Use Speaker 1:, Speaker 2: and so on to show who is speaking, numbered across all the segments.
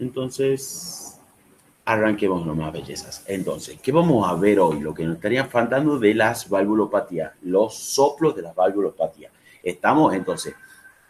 Speaker 1: Entonces, arranquemos nomás, bellezas. Entonces, ¿qué vamos a ver hoy? Lo que nos estaría faltando de las valvulopatías, los soplos de las valvulopatías. Estamos, entonces,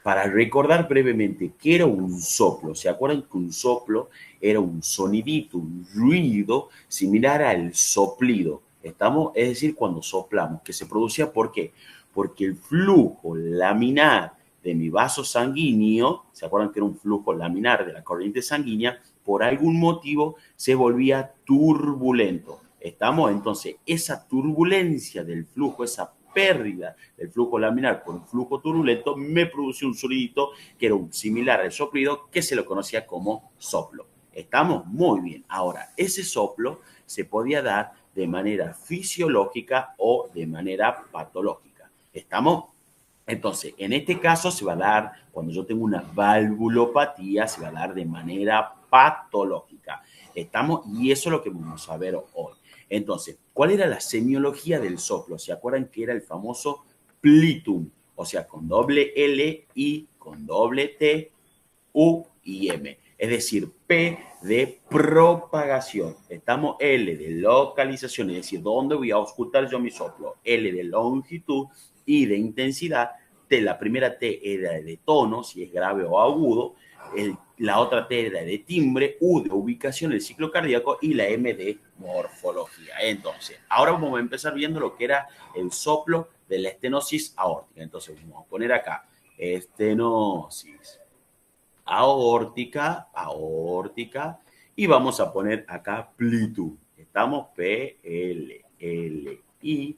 Speaker 1: para recordar brevemente qué era un soplo. ¿Se acuerdan que un soplo era un sonidito, un ruido similar al soplido? Estamos, es decir, cuando soplamos, que se producía, ¿por qué? Porque el flujo laminar de mi vaso sanguíneo, ¿se acuerdan que era un flujo laminar de la corriente sanguínea? Por algún motivo se volvía turbulento. Estamos, entonces, esa turbulencia del flujo, esa pérdida del flujo laminar por un flujo turbulento, me produció un sonidito que era un similar al soplido, que se lo conocía como soplo. Estamos muy bien. Ahora, ese soplo se podía dar de manera fisiológica o de manera patológica. ¿Estamos? Entonces, en este caso se va a dar, cuando yo tengo una valvulopatía, se va a dar de manera patológica. Estamos, y eso es lo que vamos a ver hoy. Entonces, ¿cuál era la semiología del soplo? ¿Se acuerdan que era el famoso plitum? O sea, con doble L y con doble T, U y M. Es decir, P de propagación. Estamos L de localización, es decir, ¿dónde voy a auscultar yo mi soplo? L de longitud y de intensidad. T, la primera T era de tono, si es grave o agudo. La otra T era de timbre, U de ubicación del ciclo cardíaco y la M de morfología. Entonces, ahora vamos a empezar viendo lo que era el soplo de la estenosis aórtica. Entonces, vamos a poner acá estenosis aórtica, y vamos a poner acá plitum. Estamos P, L, L, I,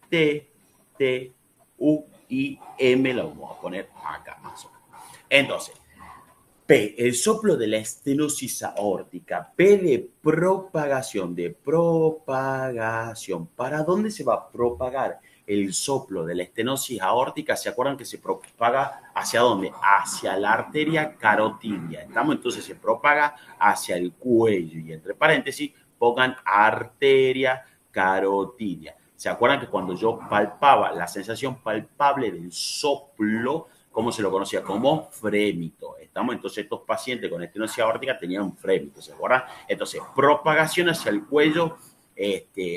Speaker 1: T, T, U y M la vamos a poner acá más o menos. Entonces, P, el soplo de la estenosis aórtica. P de propagación, de propagación. ¿Para dónde se va a propagar el soplo de la estenosis aórtica? ¿Se acuerdan que se propaga hacia dónde? Hacia la arteria carotidia. ¿Estamos? Entonces se propaga hacia el cuello. Y entre paréntesis pongan arteria carotidia. ¿Se acuerdan que cuando yo palpaba la sensación palpable del soplo, ¿cómo se lo conocía? Como frémito. Estamos, entonces, estos pacientes con estenosis aórtica tenían un frémito, ¿se acuerdan? Entonces, propagación hacia el cuello,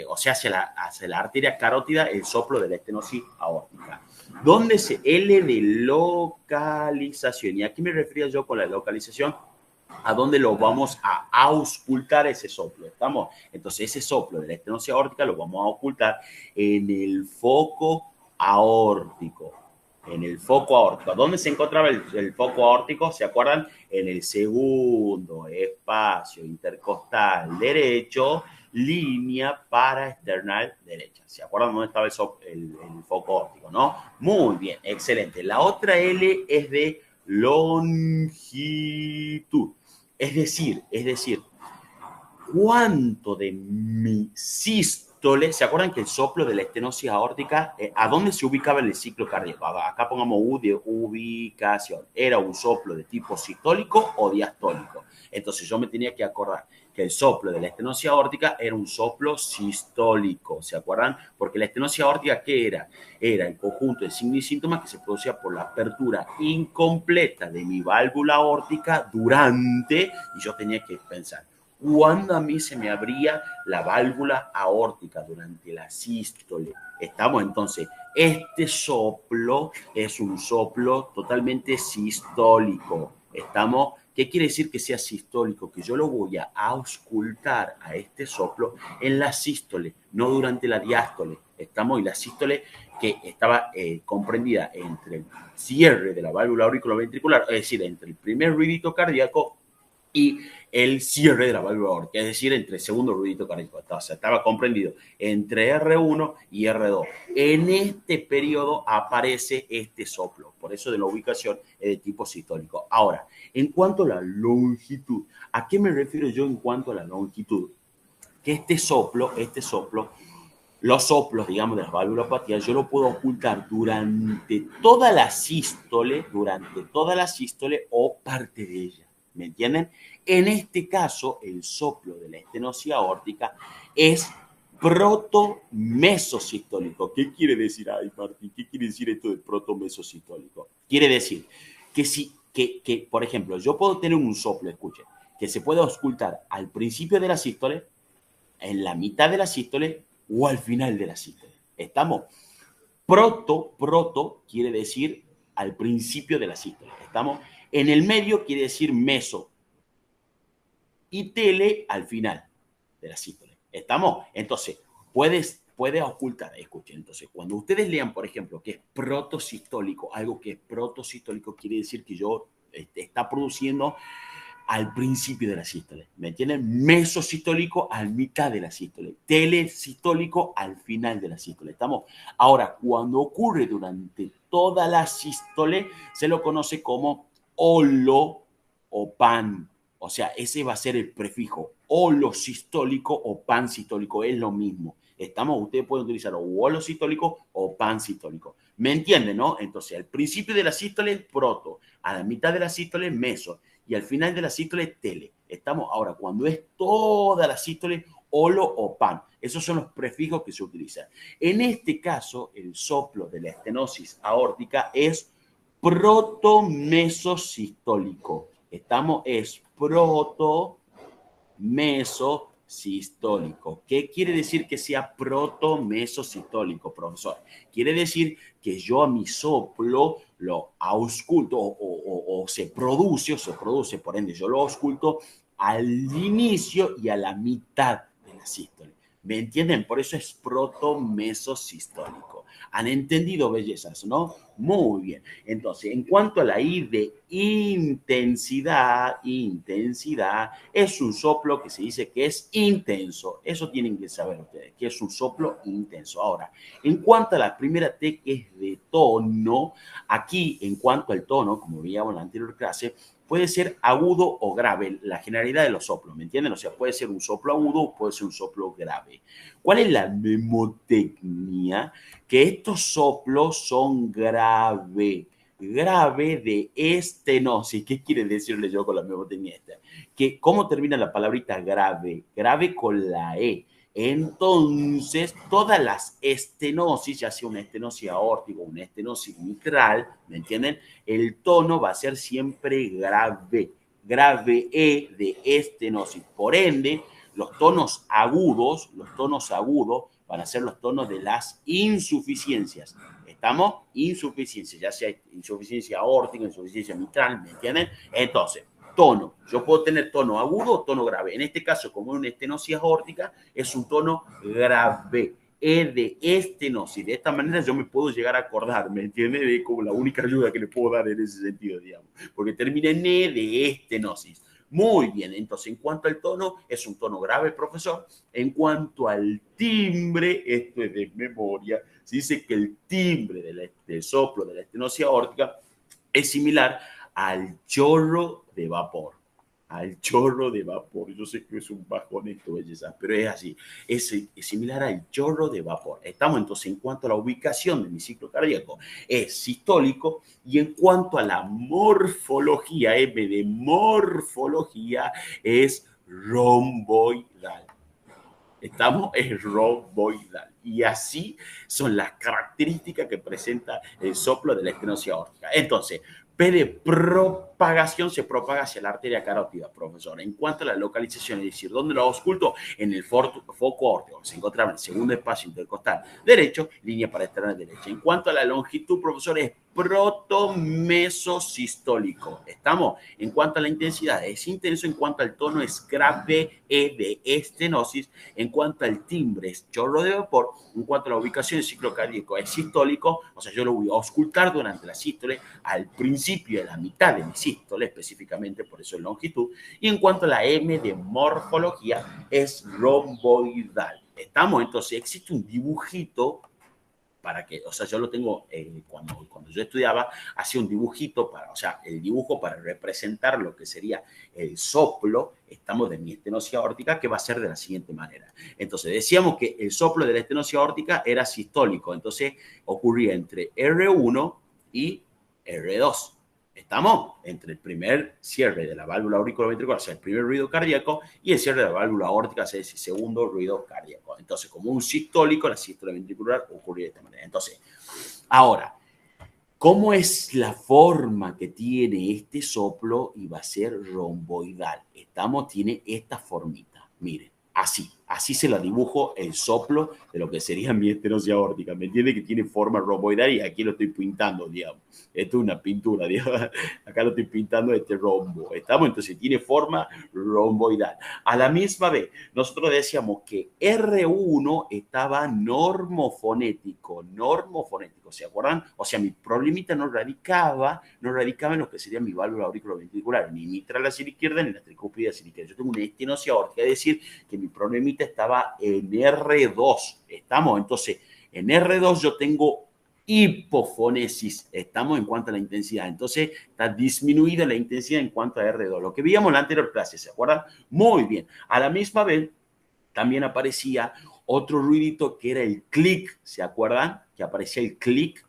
Speaker 1: o sea, hacia la arteria carótida, el soplo de la estenosis aórtica. ¿Dónde se L de localización? Y aquí me refería yo con la localización a dónde lo vamos a auscultar ese soplo. ¿Estamos? Entonces, ese soplo de la estenosis aórtica lo vamos a ocultar en el foco aórtico. En el foco aórtico. ¿Dónde se encontraba el foco aórtico? ¿Se acuerdan? En el segundo espacio intercostal derecho, línea paraesternal derecha. ¿Se acuerdan dónde estaba el foco aórtico? ¿No? Muy bien, excelente. La otra L es de longitud. Es decir, cuánto de mi sístole, ¿se acuerdan que el soplo de la estenosis aórtica, a dónde se ubicaba en el ciclo cardíaco? Acá pongamos U de ubicación. ¿Era un soplo de tipo sistólico o diastólico? Entonces yo me tenía que acordar que el soplo de la estenosis aórtica era un soplo sistólico, ¿se acuerdan? Porque la estenosis aórtica, ¿qué era? Era el conjunto de signos y síntomas que se producía por la apertura incompleta de mi válvula aórtica durante, y yo tenía que pensar, ¿cuándo a mí se me abría la válvula aórtica? Durante la sístole. Estamos entonces, este soplo es un soplo totalmente sistólico. Estamos, ¿qué quiere decir que sea sistólico? Que yo lo voy a auscultar a este soplo en la sístole, no durante la diástole. Estamos, y la sístole que estaba comprendida entre el cierre de la válvula auriculoventricular, es decir, entre el primer ruidito cardíaco y el cierre de la válvula aórtica, es decir, entre el segundo ruidito cardíaco. O sea, estaba comprendido entre R1 y R2. En este periodo aparece este soplo, por eso de la ubicación es de tipo sistólico. Ahora, en cuanto a la longitud, ¿a qué me refiero yo en cuanto a la longitud? Que este soplo, los soplos, digamos, de las valvulopatías, yo lo puedo ocultar durante toda la sístole o parte de ella. ¿Me entienden? En este caso, el soplo de la estenosis aórtica es protomesosistólico. ¿Qué quiere decir, ay, Martín? ¿Qué quiere decir esto de protomesosistólico? Quiere decir que, si, que, por ejemplo, yo puedo tener un soplo, escuchen, que se puede auscultar al principio de la sístole, en la mitad de la sístole o al final de la sístole. ¿Estamos? Proto quiere decir al principio de la sístole. ¿Estamos? En el medio quiere decir meso. Y tele al final de la sístole. ¿Estamos? Entonces, puede ocultar, escuchen, entonces, cuando ustedes lean, por ejemplo, que es protosistólico, algo que es protosistólico quiere decir que yo está produciendo al principio de la sístole, ¿me entienden? Mesosistólico al mitad de la sístole, telesistólico al final de la sístole, ¿estamos? Ahora, cuando ocurre durante toda la sístole, se lo conoce como holo o pan, o sea, ese va a ser el prefijo holosistólico o pansistólico, es lo mismo. Estamos, ustedes pueden utilizar o holosistólico o pansistólico. ¿Me entienden, no? Entonces, al principio de la sístole es proto, a la mitad de la sístole es meso, y al final de la sístole tele. Estamos ahora, cuando es toda la sístole, holo o pan. Esos son los prefijos que se utilizan. En este caso, el soplo de la estenosis aórtica es protomesosistólico. Estamos, es protomesosistólico. ¿Qué quiere decir que sea protomesosistólico, profesor? Quiere decir que yo a mi soplo lo ausculto o se produce, por ende, yo lo ausculto al inicio y a la mitad de la sístole. ¿Me entienden? Por eso es protomesosistólico. ¿Han entendido, bellezas, no? Muy bien. Entonces, en cuanto a la I de intensidad, es un soplo que se dice que es intenso. Eso tienen que saber ustedes, que es un soplo intenso. Ahora, en cuanto a la primera T, que es de tono, aquí, en cuanto al tono, como veíamos en la anterior clase, puede ser agudo o grave, la generalidad de los soplos, ¿me entienden? O sea, puede ser un soplo agudo o puede ser un soplo grave. ¿Cuál es la mnemotecnia? Que estos soplos son grave de estenosis. ¿Qué quiere decirle yo con la mnemotecnia esta? Que ¿cómo termina la palabrita grave? Grave con la E. Entonces, todas las estenosis, ya sea una estenosis aórtica o una estenosis mitral, ¿me entienden? El tono va a ser siempre grave, grave E de estenosis. Por ende, los tonos agudos van a ser los tonos de las insuficiencias. ¿Estamos? Insuficiencia, ya sea insuficiencia aórtica, insuficiencia mitral, ¿me entienden? Entonces, tono. Yo puedo tener tono agudo o tono grave. En este caso, como es una estenosis aórtica, es un tono grave. E de estenosis. De esta manera yo me puedo llegar a acordar, ¿me entiende? Es como la única ayuda que le puedo dar en ese sentido, digamos. Porque termina en E de estenosis. Muy bien, entonces en cuanto al tono, es un tono grave, profesor. En cuanto al timbre, esto es de memoria, se dice que el timbre del soplo de la estenosis aórtica es similar al chorro de vapor. Al chorro de vapor. Yo sé que es un bajón esto, belleza, pero es así. Es similar al chorro de vapor. Estamos entonces en cuanto a la ubicación de mi ciclo cardíaco, es sistólico, y en cuanto a la morfología, M de morfología, es romboidal. Estamos en romboidal. Y así son las características que presenta el soplo de la estenosis aórtica. Entonces, P de propagación se propaga hacia la arteria carótida, profesor. En cuanto a la localización, es decir, ¿dónde lo ausculto? En el foco aórtico, se encontraba en el segundo espacio intercostal derecho, línea paraesternal derecha. En cuanto a la longitud, profesor, es protomesosistólico. ¿Estamos? En cuanto a la intensidad, es intenso. En cuanto al tono, es grave, E de estenosis. En cuanto al timbre, es chorro de vapor. En cuanto a la ubicación del ciclo cardíaco, es sistólico. O sea, yo lo voy a auscultar durante la sístole, al principio de la mitad de mi sístole, específicamente, por eso es longitud. Y en cuanto a la M de morfología, es romboidal. ¿Estamos? Entonces, existe un dibujito para que, o sea, yo lo tengo, cuando yo estudiaba, hacía un dibujito para, o sea, el dibujo para representar lo que sería el soplo, estamos de mi estenosis aórtica, que va a ser de la siguiente manera. Entonces, decíamos que el soplo de la estenosis aórtica era sistólico, entonces ocurría entre R1 y R2. Estamos entre el primer cierre de la válvula auriculoventricular, o sea, el primer ruido cardíaco, y el cierre de la válvula aórtica, o sea, el segundo ruido cardíaco. Entonces, como un sistólico, la sístole ventricular ocurre de esta manera. Entonces, ahora, ¿Cómo es la forma que tiene este soplo? Y va a ser romboidal. Tiene esta formita. Miren, así se la dibujo el soplo de lo que sería mi estenosis aórtica. ¿Me entiende? Que tiene forma romboidal y aquí lo estoy pintando, digamos. Esto es una pintura, digamos. Acá lo estoy pintando este rombo. Entonces tiene forma romboidal. A la misma vez, nosotros decíamos que R1 estaba normofonético, ¿se acuerdan? O sea, mi problemita no radicaba en lo que sería mi válvula auriculoventricular, ni mitral hacia la izquierda, ni la tricúspide hacia la izquierda. Yo tengo una estenosis aórtica, es decir, que mi problemita estaba en R2, Entonces, en R2 yo tengo hipofonesis, en cuanto a la intensidad. Entonces, está disminuida la intensidad en cuanto a R2. Lo que veíamos en la anterior clase, ¿se acuerdan? Muy bien. A la misma vez, también aparecía otro ruidito que era el clic, ¿se acuerdan? Que aparecía el clic,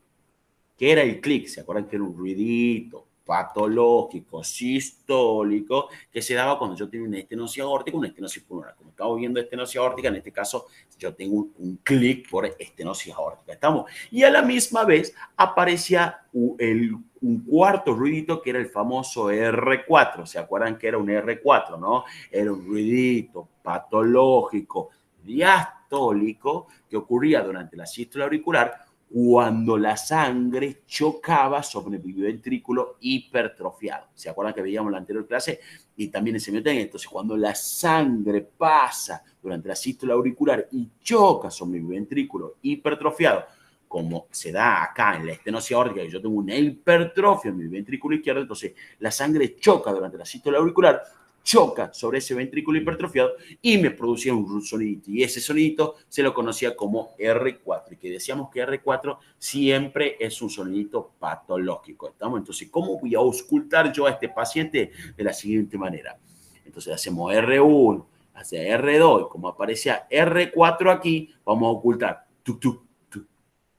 Speaker 1: que era el clic, ¿se acuerdan que era un ruidito patológico, sistólico, que se daba cuando yo tenía una estenosis aórtica, una estenosis pulmonar? Como estamos viendo estenosis aórtica, en este caso yo tengo un clic por estenosis aórtica, ¿estamos? Y a la misma vez aparecía un cuarto ruidito que era el famoso R4, ¿se acuerdan que era un R4, no? Era un ruidito patológico, diastólico, que ocurría durante la sístole auricular cuando la sangre chocaba sobre el ventrículo hipertrofiado. ¿Se acuerdan que veíamos en la anterior clase? Y también en semiotécnica. Entonces, cuando la sangre pasa durante la sístole auricular y choca sobre el ventrículo hipertrofiado, como se da acá en la estenosis aórtica, que yo tengo una hipertrofia en mi ventrículo izquierdo, entonces la sangre choca durante la sístole auricular, choca sobre ese ventrículo hipertrofiado y me producía un sonidito. Y ese sonidito se lo conocía como R4. Y que decíamos que R4 siempre es un sonidito patológico. Entonces, ¿cómo voy a auscultar yo a este paciente? De la siguiente manera. Entonces, hacemos R1, hacia R2, como aparecía R4 aquí, vamos a ocultar tuk tuk tuk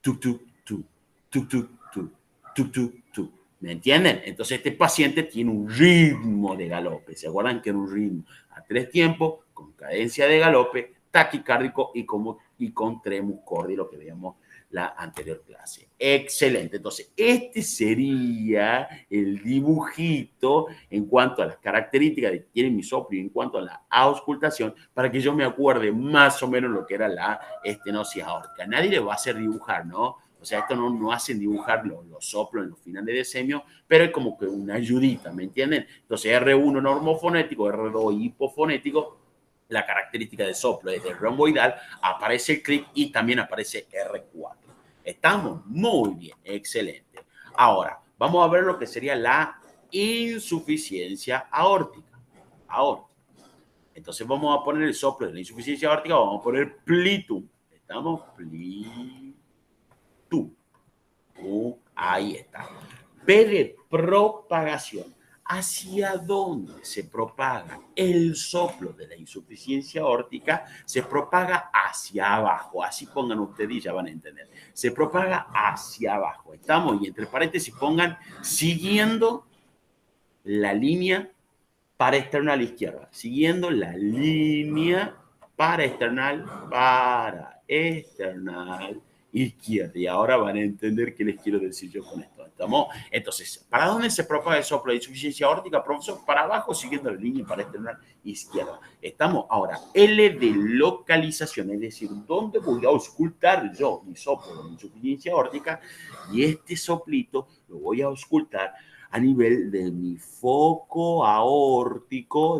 Speaker 1: tuk tuk tuk tuk tuk tuk tuk tuk tuk. ¿Me entienden? Entonces este paciente tiene un ritmo de galope. ¿Se acuerdan que era un ritmo a 3 tiempos, con cadencia de galope, taquicárdico y con tremus cordi, lo que veíamos la anterior clase? Excelente. Entonces este sería el dibujito en cuanto a las características de que tiene mi soplo y en cuanto a la auscultación, para que yo me acuerde más o menos lo que era la estenosis aórtica. Nadie le va a hacer dibujar, ¿no? O sea, esto no hacen dibujar los soplos en los finales de semio, pero es como que una ayudita, ¿me entienden? Entonces, R1 normofonético, R2 hipofonético, la característica de soplo es de romboidal, aparece el clic y también aparece R4. ¿Estamos? Muy bien, excelente. Ahora, vamos a ver lo que sería la insuficiencia aórtica. Entonces, vamos a poner el soplo de la insuficiencia aórtica, vamos a poner plitum. ¿Estamos? Plitum. Ahí está. P de propagación. ¿Hacia dónde se propaga el soplo de la insuficiencia aórtica? Se propaga hacia abajo. Así pongan ustedes y ya van a entender. Se propaga hacia abajo. ¿Estamos? Y entre paréntesis pongan siguiendo la línea paraesternal izquierda. Siguiendo la línea paraesternal izquierda. Y ahora van a entender qué les quiero decir yo con esto. ¿Estamos? Entonces, ¿para dónde se propaga el soplo de insuficiencia aórtica, profesor? Para abajo, siguiendo la línea paraesternal izquierda. ¿Estamos? Ahora, L de localización, es decir, ¿dónde voy a auscultar yo mi soplo de insuficiencia aórtica? Y este soplito lo voy a auscultar a nivel de mi foco aórtico,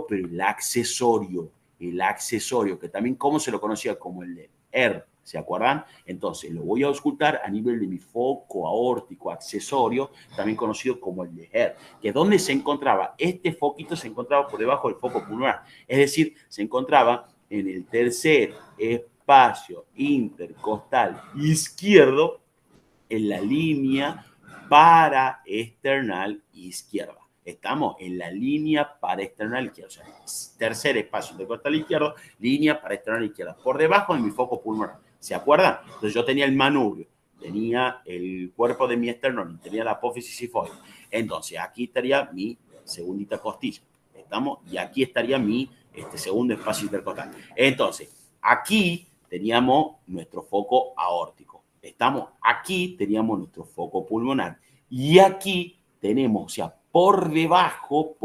Speaker 1: pero el accesorio, que también como se lo conocía como el de ER, ¿se acuerdan? Entonces lo voy a auscultar a nivel de mi foco aórtico accesorio, también conocido como el de ER, que donde se encontraba, este foquito se encontraba por debajo del foco pulmonar, es decir, se encontraba en el tercer espacio intercostal izquierdo, en la línea paraesternal izquierda. Estamos en la línea paraesternal izquierda, o sea, tercer espacio intercostal izquierdo, línea paraesternal izquierda, por debajo de mi foco pulmonar. ¿Se acuerdan? Entonces yo tenía el manubrio, tenía el cuerpo de mi esternón, tenía la apófisis sifoide. Entonces aquí estaría mi segundita costilla. ¿Estamos? Y aquí estaría mi segundo espacio intercostal. Entonces, aquí teníamos nuestro foco aórtico. Estamos aquí, teníamos nuestro foco pulmonar y aquí tenemos, o sea, por debajo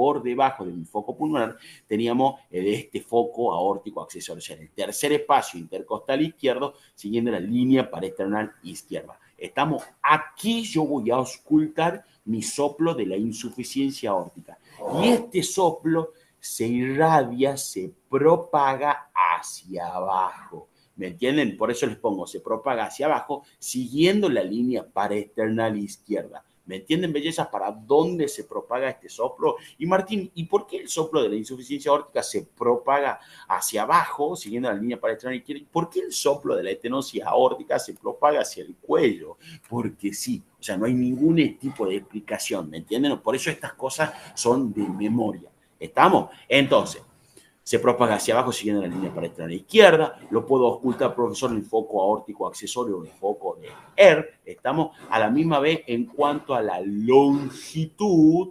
Speaker 1: de mi foco pulmonar, teníamos este foco aórtico accesorio, o sea, el tercer espacio intercostal izquierdo, siguiendo la línea paraesternal izquierda. Estamos aquí, yo voy a auscultar mi soplo de la insuficiencia aórtica. Y este soplo se irradia, se propaga hacia abajo. ¿Me entienden? Por eso les pongo, se propaga hacia abajo, siguiendo la línea paraesternal izquierda. ¿Me entienden, bellezas, para dónde se propaga este soplo? Y Martín, ¿y por qué el soplo de la insuficiencia aórtica se propaga hacia abajo, siguiendo la línea paraesternal izquierda? ¿Y por qué el soplo de la estenosis aórtica se propaga hacia el cuello? Porque sí, o sea, no hay ningún tipo de explicación, ¿me entienden? Por eso estas cosas son de memoria. ¿Estamos? Entonces, se propaga hacia abajo siguiendo la línea paraesternal izquierda, lo puedo ocultar, profesor, en el foco aórtico accesorio o en el foco de ER. Estamos a la misma vez en cuanto a la longitud,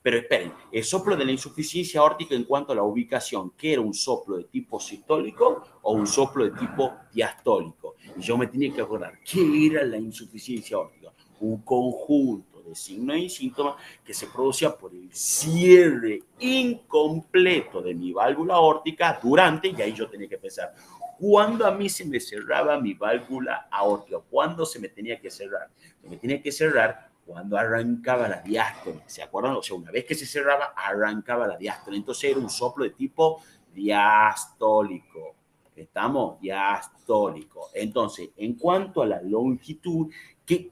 Speaker 1: pero esperen, el soplo de la insuficiencia aórtica en cuanto a la ubicación, ¿qué era un soplo de tipo sistólico o un soplo de tipo diastólico? Y yo me tenía que acordar, ¿qué era la insuficiencia aórtica? Un conjunto de signos y síntomas que se producía por el cierre incompleto de mi válvula aórtica durante, y ahí yo tenía que pensar, ¿cuándo a mí se me cerraba mi válvula aórtica? ¿Cuándo se me tenía que cerrar? Se me tenía que cerrar cuando arrancaba la diástole. ¿Se acuerdan? O sea, una vez que se cerraba, arrancaba la diástole. Entonces era un soplo de tipo diastólico. ¿Estamos? Diastólico. Entonces, en cuanto a la longitud, ¿qué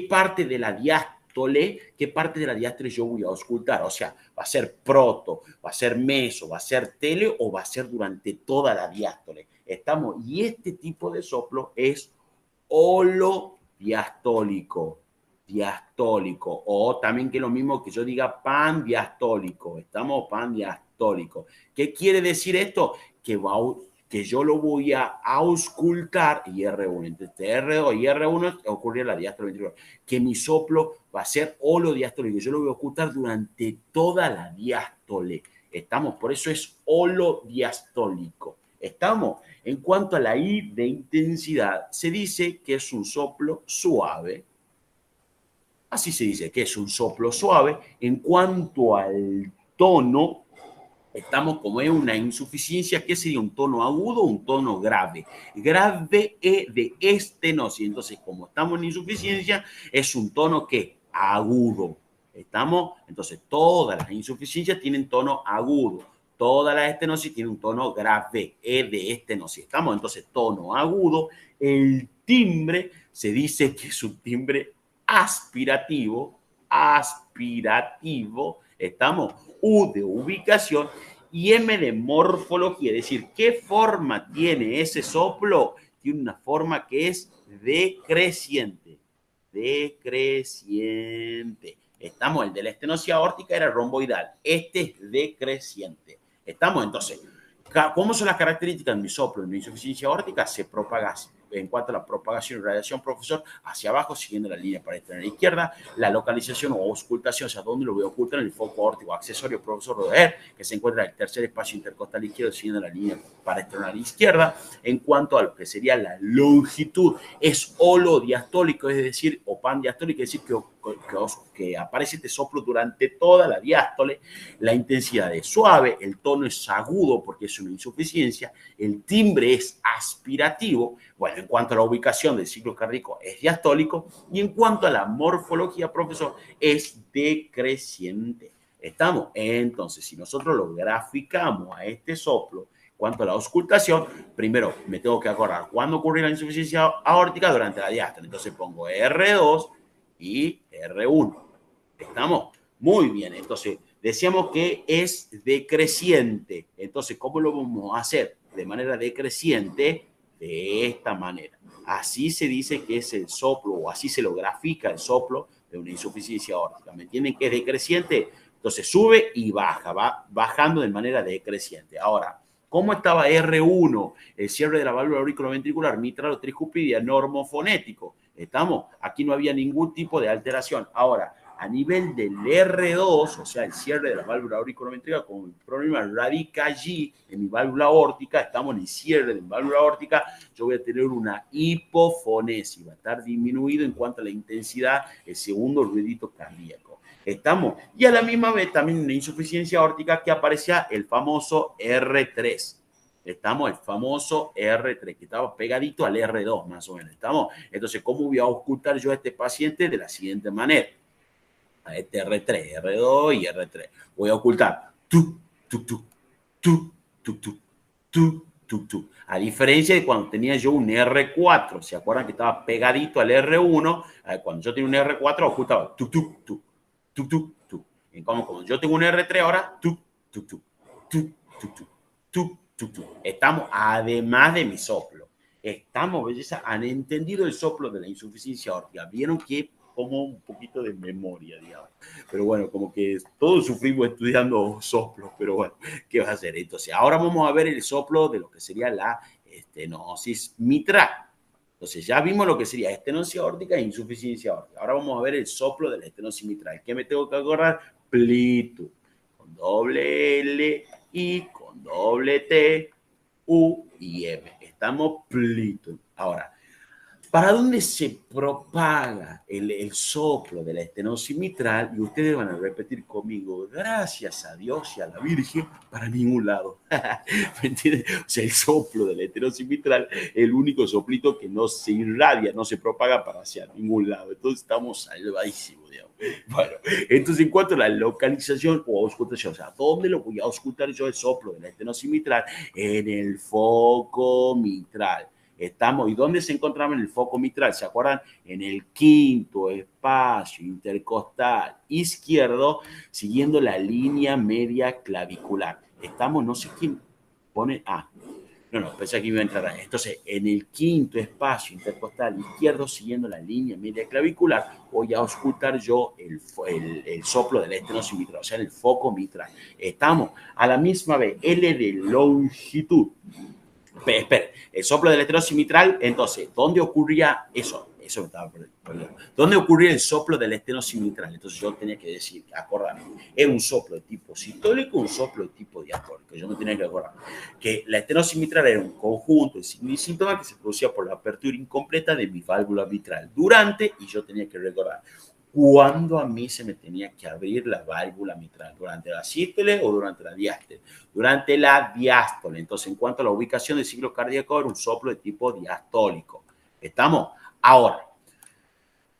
Speaker 1: parte de la diástole, qué parte de la diástole yo voy a auscultar? O sea, ¿va a ser proto, va a ser meso, va a ser tele o va a ser durante toda la diástole? ¿Estamos? Y este tipo de soplo es holodiastólico. Diastólico, o también que es lo mismo que yo diga pandiastólico. Estamos pandiastólico. ¿Qué quiere decir esto? Que yo lo voy a auscultar, y R1, entre R2 y R1 ocurre la diástole ventricular, que mi soplo va a ser holodiastólico, yo lo voy a ocultar durante toda la diástole. Estamos, por eso es holodiastólico. Estamos. En cuanto a la I de intensidad, se dice que es un soplo suave. Así se dice que es un soplo suave. En cuanto al tono, estamos como es una insuficiencia, ¿qué sería un tono agudo o un tono grave? Grave es de estenosis. Entonces, como estamos en insuficiencia, es un tono que agudo. ¿Estamos? Entonces, todas las insuficiencias tienen tono agudo. Todas las estenosis tienen un tono grave, E de estenosis. ¿Estamos? Entonces, tono agudo. El timbre se dice que es un timbre aspirativo, estamos, U de ubicación y M de morfología, es decir, ¿qué forma tiene ese soplo? Tiene una forma que es decreciente, Estamos, el de la estenosis aórtica era romboidal, este es decreciente. Estamos, entonces, ¿cómo son las características de mi soplo? En mi insuficiencia aórtica se propaga en cuanto a la propagación y radiación, profesor, hacia abajo, siguiendo la línea paraesternal izquierda, la localización o auscultación, o sea, ¿dónde lo voy a ocultar? En el foco aórtico accesorio, profesor Roder, que se encuentra en el tercer espacio intercostal izquierdo, siguiendo la línea paraesternal izquierda. En cuanto a lo que sería la longitud, es holodiastólico, es decir, o pandiastólico, es decir, que aparece este soplo durante toda la diástole. La intensidad es suave, el tono es agudo porque es una insuficiencia, el timbre es aspirativo. Bueno, en cuanto a la ubicación del ciclo cardíaco es diastólico y en cuanto a la morfología, profesor, es decreciente. ¿Estamos? Entonces, si nosotros lo graficamos a este soplo, en cuanto a la auscultación, primero me tengo que acordar cuándo ocurrió la insuficiencia aórtica durante la diástole. Entonces pongo R2 y R1. ¿Estamos? Muy bien. Entonces, decíamos que es decreciente. Entonces, ¿cómo lo vamos a hacer? De manera decreciente, de esta manera. Así se dice que es el soplo, o así se lo grafica el soplo de una insuficiencia aórtica. ¿Me entienden que es decreciente? Entonces sube y baja, va bajando de manera decreciente. Ahora, ¿cómo estaba R1, el cierre de la válvula auriculoventricular mitral o tricupidia normofonético? ¿Estamos? Aquí no había ningún tipo de alteración. Ahora, a nivel del R2, o sea, el cierre de la válvula auriculoventricular, como el problema radica allí en mi válvula aórtica, estamos en el cierre de mi válvula aórtica, yo voy a tener una hipofonesis, va a estar disminuido en cuanto a la intensidad, el segundo ruidito cardíaco. Estamos, y a la misma vez también en la insuficiencia aórtica que aparecía el famoso R3. Estamos, el famoso R3, que estaba pegadito al R2, más o menos. Estamos, entonces, ¿cómo voy a ocultar yo a este paciente? De la siguiente manera. A este R3, R2 y R3. Voy a ocultar. Tu, tu, tu, tu, tu, tu, tu, tu, tu. A diferencia de cuando tenía yo un R4. ¿Se acuerdan que estaba pegadito al R1? Cuando yo tenía un R4, ocultaba tu, tu, tu, tu, tu, tu. Y como yo tengo un R3 ahora, tu, tu, tu, tu, tu, tu, tu. Estamos, además de mi soplo, estamos, belleza, han entendido el soplo de la insuficiencia aórtica. Vieron que como un poquito de memoria, digamos. Pero bueno, como que todos sufrimos estudiando soplos, pero bueno, ¿qué va a hacer? Entonces, ahora vamos a ver el soplo de lo que sería la estenosis mitral. Entonces, ya vimos lo que sería estenosis aórtica e insuficiencia aórtica. Ahora vamos a ver el soplo de la estenosis mitral. ¿Qué me tengo que acordar? Plitu, con doble L y con doble T, U y M. Estamos plitu. Ahora, ¿para dónde se propaga el soplo de la estenosis mitral? Y ustedes van a repetir conmigo, gracias a Dios y a la Virgen, para ningún lado. ¿Me entienden? O sea, el soplo de la estenosis mitral es el único soplito que no se irradia, no se propaga para hacia ningún lado. Entonces estamos salvadísimos, digamos. Bueno, entonces en cuanto a la localización o auscultación, o sea, ¿dónde lo voy a auscultar yo el soplo de la estenosis mitral? En el foco mitral. Estamos, ¿y dónde se encontraba en el foco mitral? ¿Se acuerdan? En el quinto espacio intercostal izquierdo, siguiendo la línea media clavicular. Estamos, no sé quién pone, no, pensé que iba a entrar. Entonces, en el quinto espacio intercostal izquierdo, siguiendo la línea media clavicular, voy a auscultar yo el soplo de la estenosis mitral, o sea, el foco mitral. Estamos a la misma vez, L de longitud. Espera, el soplo de la estenosis mitral, entonces, ¿dónde ocurría eso? Eso me estaba perdiendo. ¿Dónde ocurría el soplo de la estenosis mitral? Entonces yo tenía que decir, acordarme, ¿es un soplo de tipo sistólico o un soplo de tipo diastólico? Yo me tenía que acordar que la estenosis mitral era un conjunto de signos y síntomas que se producía por la apertura incompleta de mi válvula mitral durante, y yo tenía que recordar, cuándo a mí se me tenía que abrir la válvula mitral, durante la sístole o durante la diástole. Durante la diástole. Entonces, en cuanto a la ubicación del ciclo cardíaco, era un soplo de tipo diastólico. ¿Estamos? Ahora,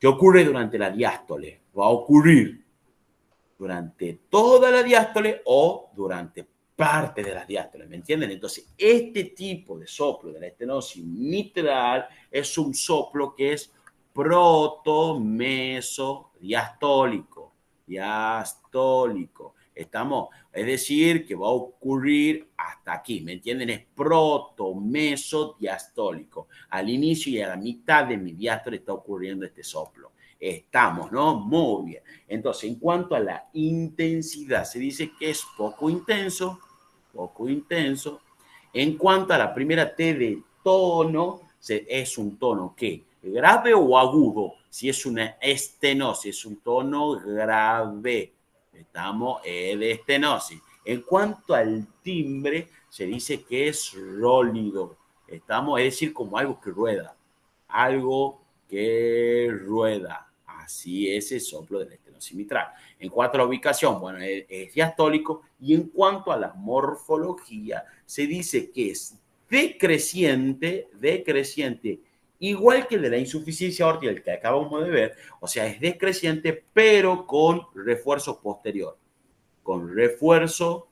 Speaker 1: ¿qué ocurre durante la diástole? Va a ocurrir durante toda la diástole o durante parte de la diástole, ¿me entienden? Entonces, este tipo de soplo de la estenosis mitral es un soplo que es protomesodiastólico. Diastólico. Estamos, es decir, que va a ocurrir hasta aquí, ¿me entienden? Es protomesodiastólico. Al inicio y a la mitad de mi diástole está ocurriendo este soplo. Estamos, ¿no? Muy bien. Entonces, en cuanto a la intensidad, se dice que es poco intenso, poco intenso. En cuanto a la primera T de tono, es un tono que grave o agudo. Si es una estenosis, es un tono grave. Estamos de estenosis. En cuanto al timbre, se dice que es rólido. Estamos, es decir, como algo que rueda. Algo que rueda. Así es el soplo de la estenosis mitral. En cuanto a la ubicación, bueno, es diastólico. Y en cuanto a la morfología, se dice que es decreciente, igual que el de la insuficiencia aórtica, el que acabamos de ver. O sea, es decreciente, pero con refuerzo posterior. Con refuerzo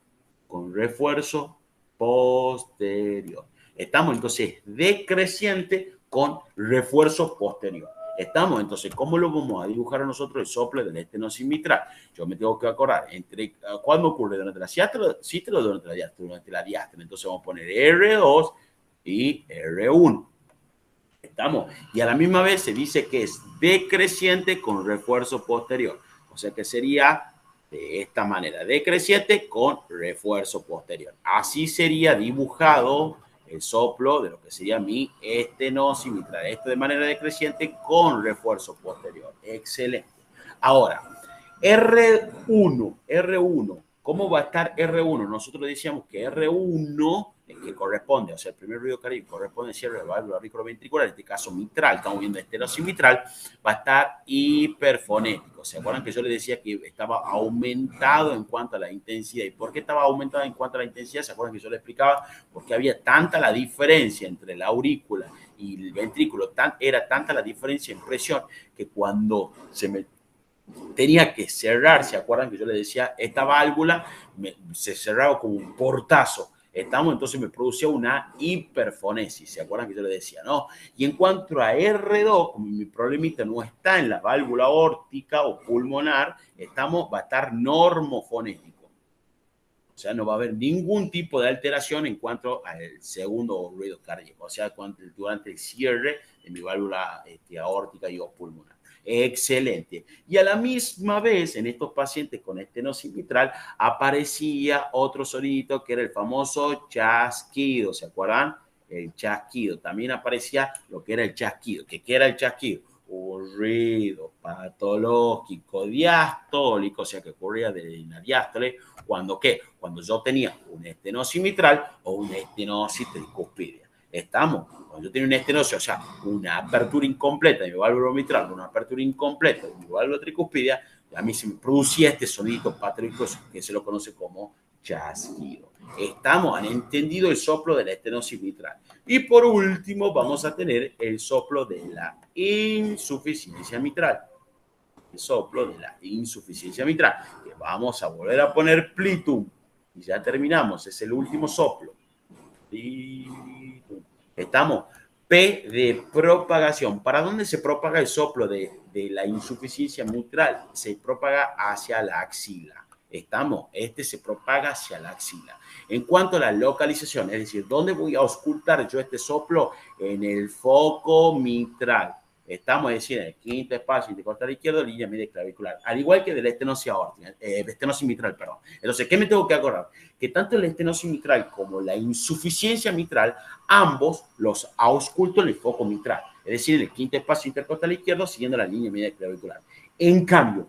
Speaker 1: posterior. Estamos entonces decreciente con refuerzo posterior. Estamos, entonces, ¿cómo lo vamos a dibujar a nosotros el soplo de la estenosis mitral? Yo me tengo que acordar, ¿cuándo ocurre? ¿Durante la sístole o durante la diástole? Durante la diástole. Entonces vamos a poner R2 y R1. ¿Estamos? Y a la misma vez se dice que es decreciente con refuerzo posterior. O sea que sería de esta manera, decreciente con refuerzo posterior. Así sería dibujado el soplo de lo que sería mi estenosis mitral. Esto de manera decreciente con refuerzo posterior. Excelente. Ahora, R1. ¿Cómo va a estar R1? Nosotros decíamos que R1, que corresponde, o sea, el primer ruido cardíaco corresponde al cierre de la válvula auriculoventricular, en este caso mitral, estamos viendo estenosis mitral, va a estar hiperfonético. ¿Se acuerdan que yo les decía que estaba aumentado en cuanto a la intensidad? ¿Y por qué estaba aumentado en cuanto a la intensidad? ¿Se acuerdan que yo les explicaba? Porque había tanta la diferencia entre la aurícula y el ventrículo, era tanta la diferencia en presión que cuando tenía que cerrar, ¿se acuerdan que yo les decía? Esta válvula se cerraba como un portazo. Entonces me producía una hiperfonesis, ¿se acuerdan que yo les decía, no? Y en cuanto a R2, como mi problemita no está en la válvula órtica o pulmonar, va a estar normofonético. O sea, no va a haber ningún tipo de alteración en cuanto al segundo ruido cardíaco, o sea, durante el cierre de mi válvula aórtica y o pulmonar. Excelente. Y a la misma vez, en estos pacientes con estenosis mitral, aparecía otro sonido que era el famoso chasquido. ¿Se acuerdan? El chasquido. También aparecía lo que era el chasquido. ¿Qué era el chasquido? Un ruido patológico diastólico, o sea, que ocurría de la diástole, ¿cuando qué? Cuando yo tenía una estenosis mitral o una estenosis tricuspidia. ¿Estamos? Cuando yo tenía una estenosis, o sea, una apertura incompleta de mi válvula mitral, una apertura incompleta de mi válvula tricuspidia, a mí se me producía este sonido patológico que se lo conoce como chasquido. Estamos, han entendido el soplo de la estenosis mitral. Y por último, vamos a tener el soplo de la insuficiencia mitral. El soplo de la insuficiencia mitral, que vamos a volver a poner plitum. Y ya terminamos, es el último soplo. Estamos. P de propagación. ¿Para dónde se propaga el soplo de la insuficiencia mitral? Se propaga hacia la axila. ¿Estamos? Este se propaga hacia la axila. En cuanto a la localización, es decir, ¿dónde voy a auscultar yo este soplo? En el foco mitral. Estamos, es decir, en el quinto espacio intercostal izquierdo, línea media clavicular. Al igual que de la estenosis aórtica, estenosis mitral, perdón. Entonces, ¿qué me tengo que acordar? Que tanto la estenosis mitral como la insuficiencia mitral, ambos los ausculto en el foco mitral. Es decir, en el quinto espacio intercostal izquierdo, siguiendo la línea media clavicular. En cambio,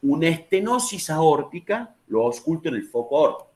Speaker 1: una estenosis aórtica lo ausculto en el foco aórtico.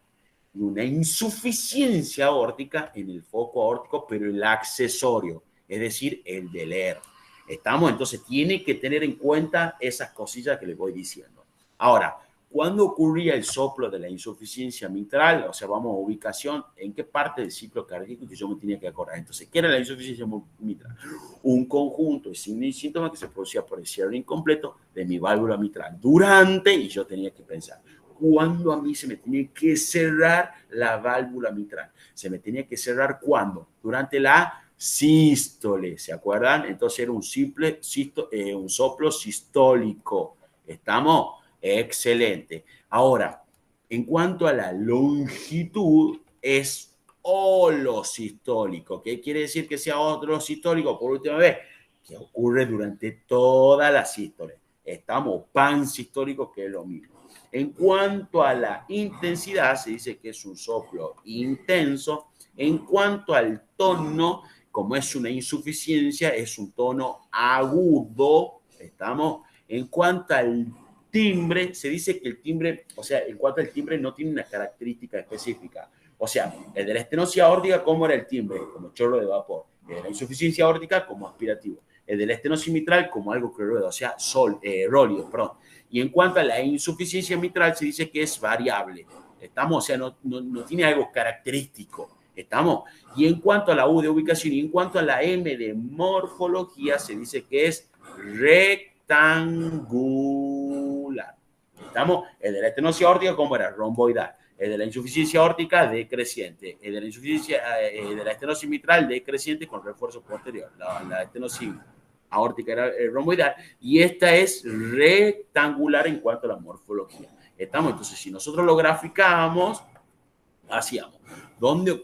Speaker 1: Y una insuficiencia aórtica en el foco aórtico, pero el accesorio, es decir, el del ER. ¿Estamos? Entonces, tiene que tener en cuenta esas cosillas que les voy diciendo. Ahora, ¿cuándo ocurría el soplo de la insuficiencia mitral? O sea, vamos a ubicación, ¿en qué parte del ciclo cardíaco que yo me tenía que acordar? Entonces, ¿qué era la insuficiencia mitral? Un conjunto de signos y síntomas que se producía por el cierre incompleto de mi válvula mitral durante, y yo tenía que pensar, ¿cuándo a mí se me tenía que cerrar la válvula mitral? Se me tenía que cerrar ¿cuándo? Durante la sístole, ¿se acuerdan? Entonces era un soplo sistólico. ¿Estamos? Excelente. Ahora, en cuanto a la longitud, es holosistólico. ¿Qué quiere decir que sea holosistólico? Por última vez, que ocurre durante toda la sístole. Estamos pansistólico, que es lo mismo. En cuanto a la intensidad, se dice que es un soplo intenso. En cuanto al tono, como es una insuficiencia, es un tono agudo. ¿Estamos? En cuanto al timbre, se dice que el timbre, o sea, en cuanto al timbre no tiene una característica específica. O sea, el de la estenosis aórtica, ¿cómo era el timbre? Como chorro de vapor. El de la insuficiencia aórtica, como aspirativo. El de la estenosis mitral, como algo que rueda, o sea, rólido, perdón. Y en cuanto a la insuficiencia mitral, se dice que es variable. ¿Estamos? O sea, no tiene algo característico. ¿Estamos? Y en cuanto a la U de ubicación y en cuanto a la M de morfología, se dice que es rectangular. ¿Estamos? El de la estenosis aórtica, ¿cómo era? Romboidal. El de la insuficiencia aórtica, decreciente. El de la insuficiencia, de la estenosis mitral, decreciente con refuerzo posterior. La estenosis aórtica era romboidal. Y esta es rectangular en cuanto a la morfología. ¿Estamos? Entonces, si nosotros lo graficamos, hacíamos.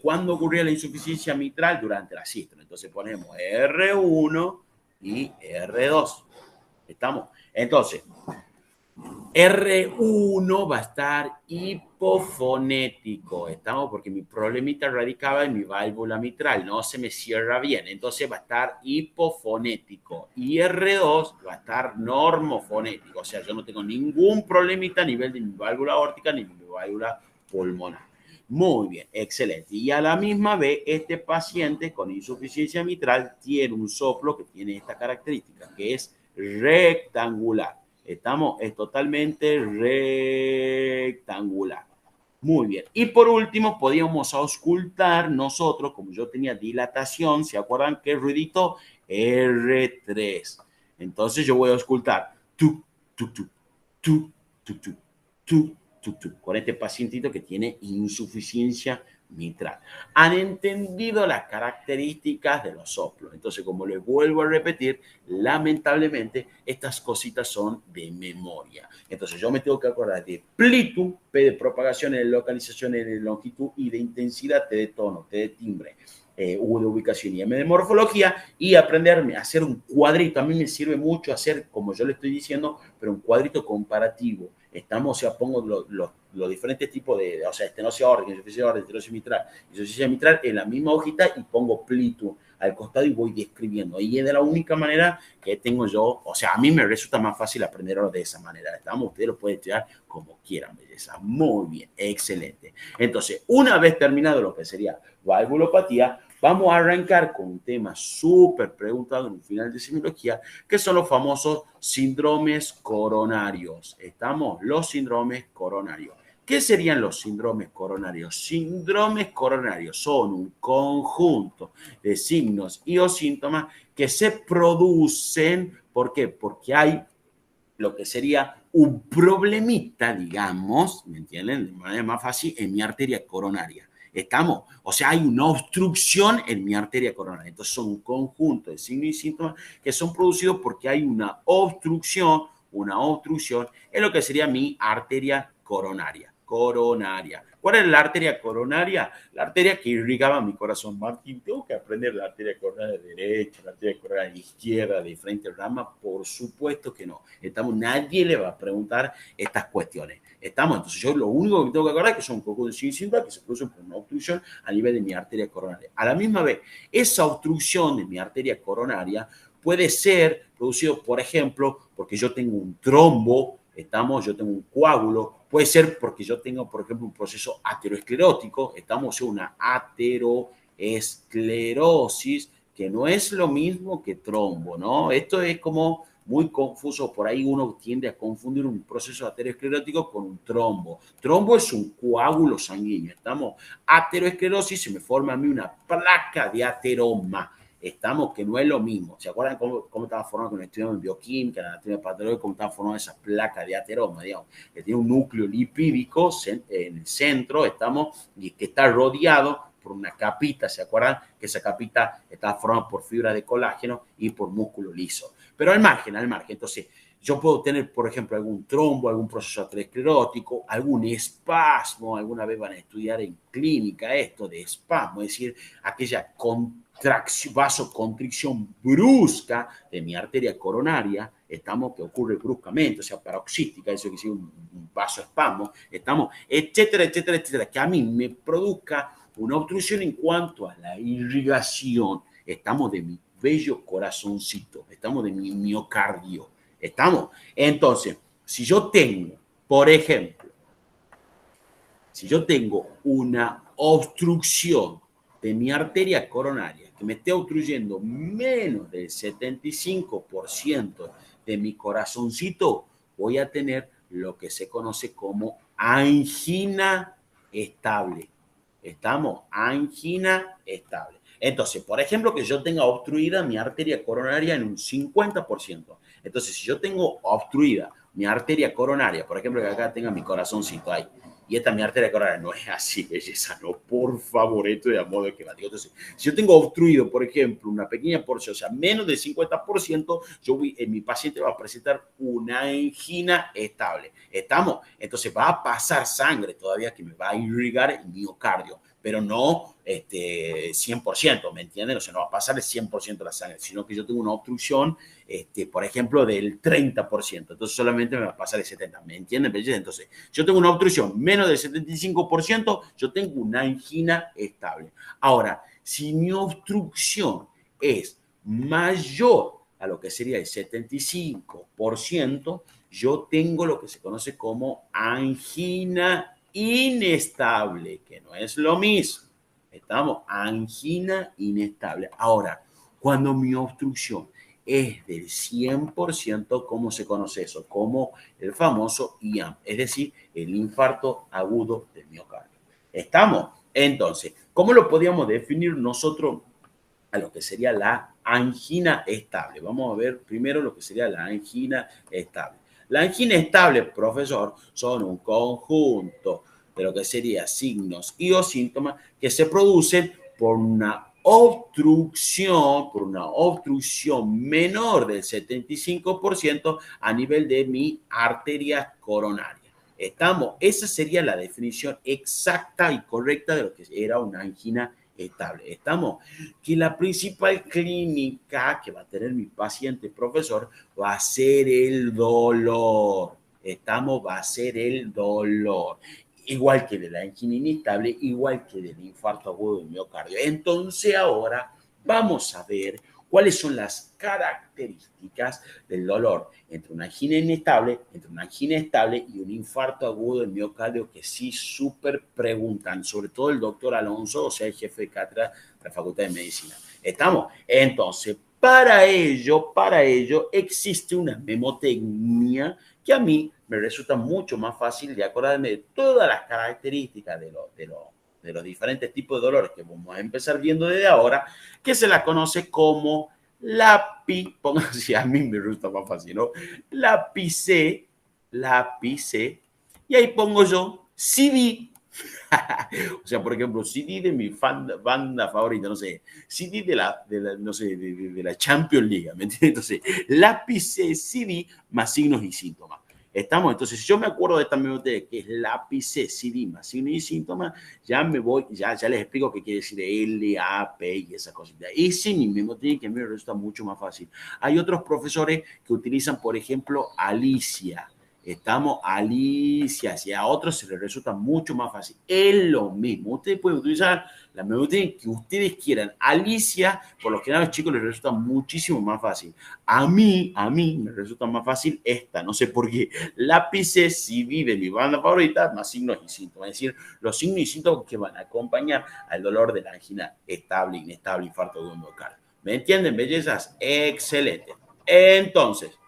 Speaker 1: ¿Cuándo ocurría la insuficiencia mitral? Durante la sístole. Entonces ponemos R1 y R2. ¿Estamos? Entonces, R1 va a estar hipofonético, ¿estamos? Porque mi problemita radicaba en mi válvula mitral, no se me cierra bien, entonces va a estar hipofonético. Y R2 va a estar normofonético, o sea, yo no tengo ningún problemita a nivel de mi válvula aórtica ni de mi válvula pulmonar. Muy bien, excelente. Y a la misma vez, este paciente con insuficiencia mitral tiene un soplo que tiene esta característica, que es rectangular. Estamos, es totalmente rectangular. Muy bien. Y por último, podíamos auscultar nosotros, como yo tenía dilatación, ¿se acuerdan qué ruidito? R3. Entonces yo voy a auscultar tu, tu, tu, tu, tu, tu, tu, con este pacientito que tiene insuficiencia mitral. Han entendido las características de los soplos. Entonces, como les vuelvo a repetir, lamentablemente estas cositas son de memoria. Entonces, yo me tengo que acordar de amplitud, P de propagación, de localización, de longitud y de intensidad, T de tono, T de timbre. U de ubicación y M de morfología, y aprenderme a hacer un cuadrito. A mí me sirve mucho hacer, como yo le estoy diciendo, pero un cuadrito comparativo. Estamos, o sea, pongo los diferentes tipos o sea, estenosis aórtica, insuficiencia aórtica, estenosis mitral en la misma hojita y pongo amplitud al costado y voy describiendo. Y es de la única manera que tengo yo, o sea, a mí me resulta más fácil aprenderlo de esa manera. Estamos, ustedes lo pueden estudiar como quieran, belleza. Muy bien, excelente. Entonces, una vez terminado lo que sería valvulopatía, vamos a arrancar con un tema súper preguntado en un final de semiología, que son los famosos síndromes coronarios. Estamos, los síndromes coronarios. ¿Qué serían los síndromes coronarios? Síndromes coronarios son un conjunto de signos y o síntomas que se producen, ¿por qué? Porque hay lo que sería un problemita, digamos, ¿me entienden? De manera más fácil, en mi arteria coronaria. ¿Estamos? O sea, hay una obstrucción en mi arteria coronaria. Entonces, son un conjunto de signos y síntomas que son producidos porque hay una obstrucción en lo que sería mi arteria coronaria. Coronaria. ¿Cuál es la arteria coronaria? La arteria que irrigaba mi corazón. Martín, tengo que aprender la arteria coronaria derecha, la arteria coronaria izquierda, de diferentes ramas. Por supuesto que no. Nadie le va a preguntar estas cuestiones. Entonces yo lo único que tengo que acordar es que son un poco de síntomas que se producen por una obstrucción a nivel de mi arteria coronaria. A la misma vez, esa obstrucción de mi arteria coronaria puede ser producido, por ejemplo, porque yo tengo un trombo, yo tengo un coágulo, puede ser porque yo tengo, por ejemplo, un proceso ateroesclerótico, estamos en una ateroesclerosis, que no es lo mismo que trombo, ¿no? Esto es como muy confuso, por ahí uno tiende a confundir un proceso aterosclerótico con un trombo. Trombo es un coágulo sanguíneo, ateroesclerosis, se me forma a mí una placa de ateroma. Que no es lo mismo. ¿Se acuerdan cómo estaba formado cuando estudiamos en bioquímica, en anatomía patológica, cómo estaba formada esa placa de ateroma, digamos? Que tiene un núcleo lipídico en el centro, y que está rodeado por una capita, ¿se acuerdan? Que esa capita está formada por fibra de colágeno y por músculo liso. Pero al margen. Entonces, yo puedo tener, por ejemplo, algún trombo, algún proceso aterosclerótico, algún espasmo. Alguna vez van a estudiar en clínica esto de espasmo, es decir, aquella vasoconstricción brusca de mi arteria coronaria, que ocurre bruscamente, o sea, paroxística, eso que es un vasoespasmo, etcétera, etcétera, etcétera, que a mí me produzca una obstrucción en cuanto a la irrigación, de mi bello corazoncito, de mi miocardio, entonces, si yo tengo, por ejemplo, si yo tengo una obstrucción de mi arteria coronaria que me esté obstruyendo menos del 75% de mi corazoncito, voy a tener lo que se conoce como angina estable. Angina estable. Entonces, por ejemplo, que yo tenga obstruida mi arteria coronaria en un 50%. Entonces, si yo tengo obstruida mi arteria coronaria, por ejemplo, que acá tenga mi corazoncito ahí, y esta mi arteria coronaria no es así, belleza, no, por favor, esto de modo que la digo. Entonces, si yo tengo obstruido, por ejemplo, una pequeña porción, o sea, menos del 50%, mi paciente va a presentar una angina estable. Entonces va a pasar sangre todavía que me va a irrigar el miocardio, pero no 100%, ¿me entienden? O sea, no va a pasar el 100% de la sangre, sino que yo tengo una obstrucción, por ejemplo, del 30%, entonces solamente me va a pasar el 70%, ¿me entienden? Entonces, yo tengo una obstrucción menos del 75%, yo tengo una angina estable. Ahora, si mi obstrucción es mayor a lo que sería el 75%, yo tengo lo que se conoce como angina inestable, que no es lo mismo. Estamos, angina inestable. Ahora, cuando mi obstrucción es del 100%, ¿cómo se conoce eso? Como el famoso IAM, es decir, el infarto agudo del miocardio. ¿Estamos? Entonces, ¿cómo lo podríamos definir nosotros a lo que sería la angina estable? Vamos a ver primero lo que sería la angina estable. La angina estable, profesor, son un conjunto de lo que sería signos y o síntomas que se producen por una obstrucción menor del 75% a nivel de mi arteria coronaria. Estamos, esa sería la definición exacta y correcta de lo que era una angina estable. Estamos, que la principal clínica que va a tener mi paciente, profesor, va a ser el dolor. Estamos, va a ser el dolor. Igual que de la angina inestable, igual que del infarto agudo del miocardio. Entonces ahora vamos a ver cuáles son las características del dolor entre una angina inestable, entre una angina estable y un infarto agudo del miocardio, que sí súper preguntan, sobre todo el doctor Alonso, o sea, el jefe de cátedra de la Facultad de Medicina. ¿Estamos? Entonces, para ello existe una memotecnia que a mí me resulta mucho más fácil de acordarme de todas las características de los diferentes tipos de dolores que vamos a empezar viendo desde ahora, que se la conoce como lápiz, pónganse, a mí me resulta más fácil, ¿no? Lápice, lápice, y ahí pongo yo CD. O sea, por ejemplo, CD de mi banda favorita, no sé, CD no sé, de la Champions League, ¿me entiendes? Entonces, lápice, CD más signos y síntomas. Estamos, entonces, si yo me acuerdo de esta memoria que es lápice, CD más signos y síntomas, ya me voy, ya les explico qué quiere decir L, A, P y esa cosita. Y sí, mi memoria que a mí me resulta mucho más fácil. Hay otros profesores que utilizan, por ejemplo, Alicia. Estamos Alicia, y a otros se les resulta mucho más fácil. Es lo mismo. Ustedes pueden utilizar la memoria que ustedes quieran. Alicia, por lo general a los chicos les resulta muchísimo más fácil. A mí me resulta más fácil esta, no sé por qué. Lápices, si vive mi banda favorita, más signos y síntomas. Es decir, los signos y síntomas que van a acompañar al dolor de la angina estable, inestable, infarto de un miocardio. ¿Me entienden, bellezas? Excelente. Entonces,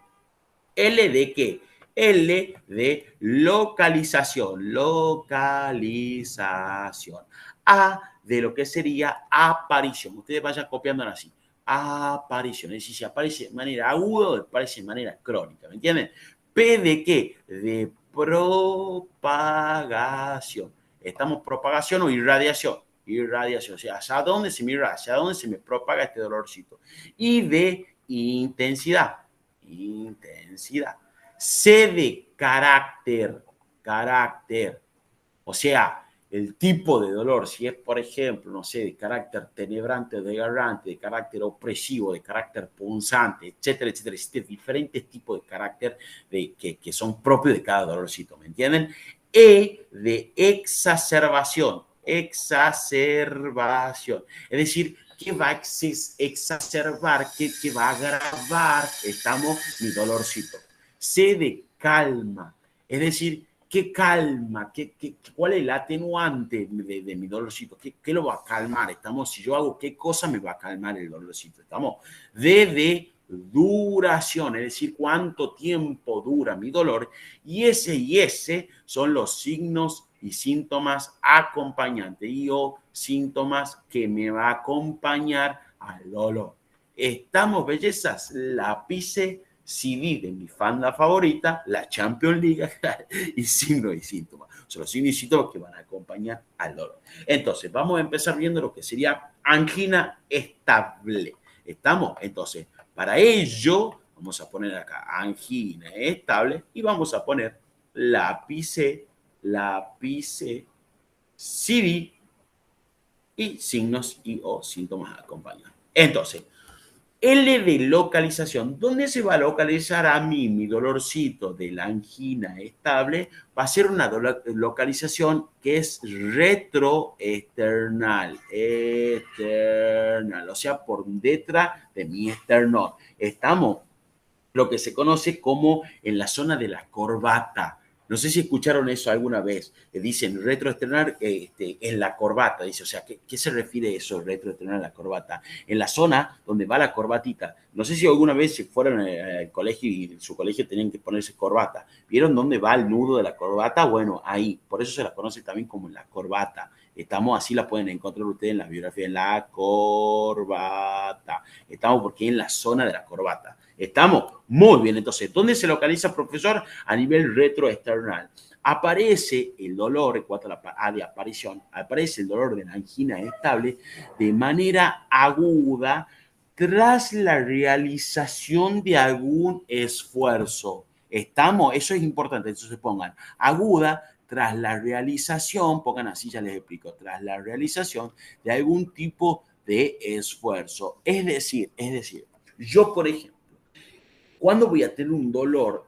Speaker 1: ¿L de qué? L de localización, localización. A de lo que sería aparición. Ustedes vayan copiando así. Aparición, es decir, si aparece de manera aguda o aparece de manera crónica, ¿me entienden? P de qué? De propagación. Estamos propagación o irradiación. Irradiación, o sea, ¿hacia dónde se me irradia? ¿Hacia dónde se me propaga este dolorcito? Y de intensidad. Intensidad. C de carácter, carácter. O sea, el tipo de dolor, si es, por ejemplo, no sé, de carácter tenebrante, desgarrante, de carácter opresivo, de carácter punzante, etcétera, etcétera. Existen diferentes tipos de carácter que son propios de cada dolorcito, ¿me entienden? E de exacerbación, exacerbación. Es decir, que va a exacerbar, que va a agravar, estamos, mi dolorcito. C de calma, es decir, ¿qué calma? ¿Cuál es el atenuante de mi dolorcito? ¿Qué lo va a calmar? Estamos, si yo hago qué cosa me va a calmar el dolorcito. Estamos, D de duración, es decir, cuánto tiempo dura mi dolor. Y ese son los signos y síntomas acompañantes y o síntomas que me va a acompañar al dolor. Estamos, bellezas, lápice, CD de mi fanda favorita, la Champions League y signos y síntomas. Son los signos y síntomas que van a acompañar al dolor. Entonces, vamos a empezar viendo lo que sería angina estable. ¿Estamos? Entonces, para ello, vamos a poner acá angina estable y vamos a poner lápice, CD y signos y o síntomas acompañan. Entonces, L de localización. ¿Dónde se va a localizar a mí mi dolorcito de la angina estable? Va a ser una localización que es retroesternal. External, o sea, por detrás de mi esternón. Estamos lo que se conoce como en la zona de la corbata. No sé si escucharon eso alguna vez. Dicen retroesternal en la corbata. Dice, o sea, ¿qué se refiere eso, retroesternal en la corbata? En la zona donde va la corbatita. No sé si alguna vez se fueron al colegio y en su colegio tenían que ponerse corbata. ¿Vieron dónde va el nudo de la corbata? Bueno, ahí. Por eso se la conoce también como la corbata. Estamos así, la pueden encontrar ustedes en la biografía, en la corbata. Estamos porque en la zona de la corbata. Estamos muy bien. Entonces, ¿dónde se localiza, profesor? A nivel retroesternal. Aparece el dolor, en cuanto a la de aparición, aparece el dolor de la angina estable de manera aguda tras la realización de algún esfuerzo. Estamos, eso es importante, entonces pongan aguda tras la realización, pongan así, ya les explico, tras la realización de algún tipo de esfuerzo. Es decir, yo, por ejemplo, ¿cuándo voy a tener un dolor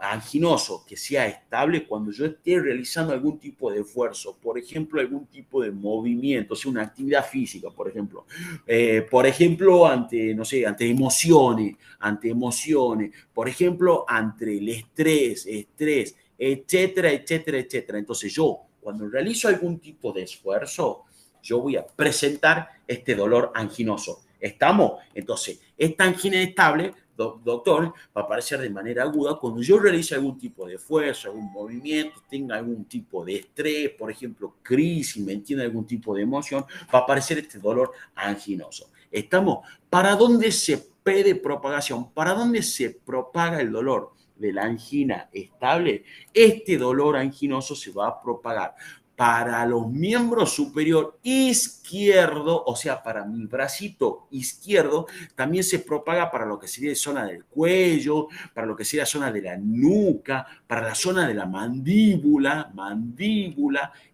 Speaker 1: anginoso que sea estable? Cuando yo esté realizando algún tipo de esfuerzo, por ejemplo, algún tipo de movimiento, o sea, una actividad física, por ejemplo. Por ejemplo, ante, no sé, ante emociones, por ejemplo, ante el estrés, etcétera, etcétera, etcétera. Entonces yo, cuando realizo algún tipo de esfuerzo, yo voy a presentar este dolor anginoso. ¿Estamos? Entonces, esta angina estable, doctor, va a aparecer de manera aguda cuando yo realice algún tipo de esfuerzo, algún movimiento, tenga algún tipo de estrés, por ejemplo, crisis, me entiende, algún tipo de emoción, va a aparecer este dolor anginoso. ¿Estamos? ¿Para dónde se pide propagación? ¿Para dónde se propaga el dolor de la angina estable? Este dolor anginoso se va a propagar para los miembros superior izquierdo, o sea, para mi bracito izquierdo, también se propaga para lo que sería la zona del cuello, para lo que sería la zona de la nuca, para la zona de la mandíbula,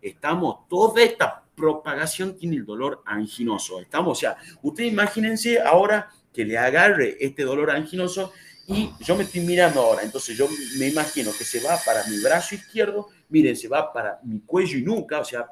Speaker 1: estamos, toda esta propagación tiene el dolor anginoso, estamos, o sea, ustedes imagínense ahora que le agarre este dolor anginoso y yo me estoy mirando ahora, entonces yo me imagino que se va para mi brazo izquierdo, miren, se va para mi cuello y nuca, o sea,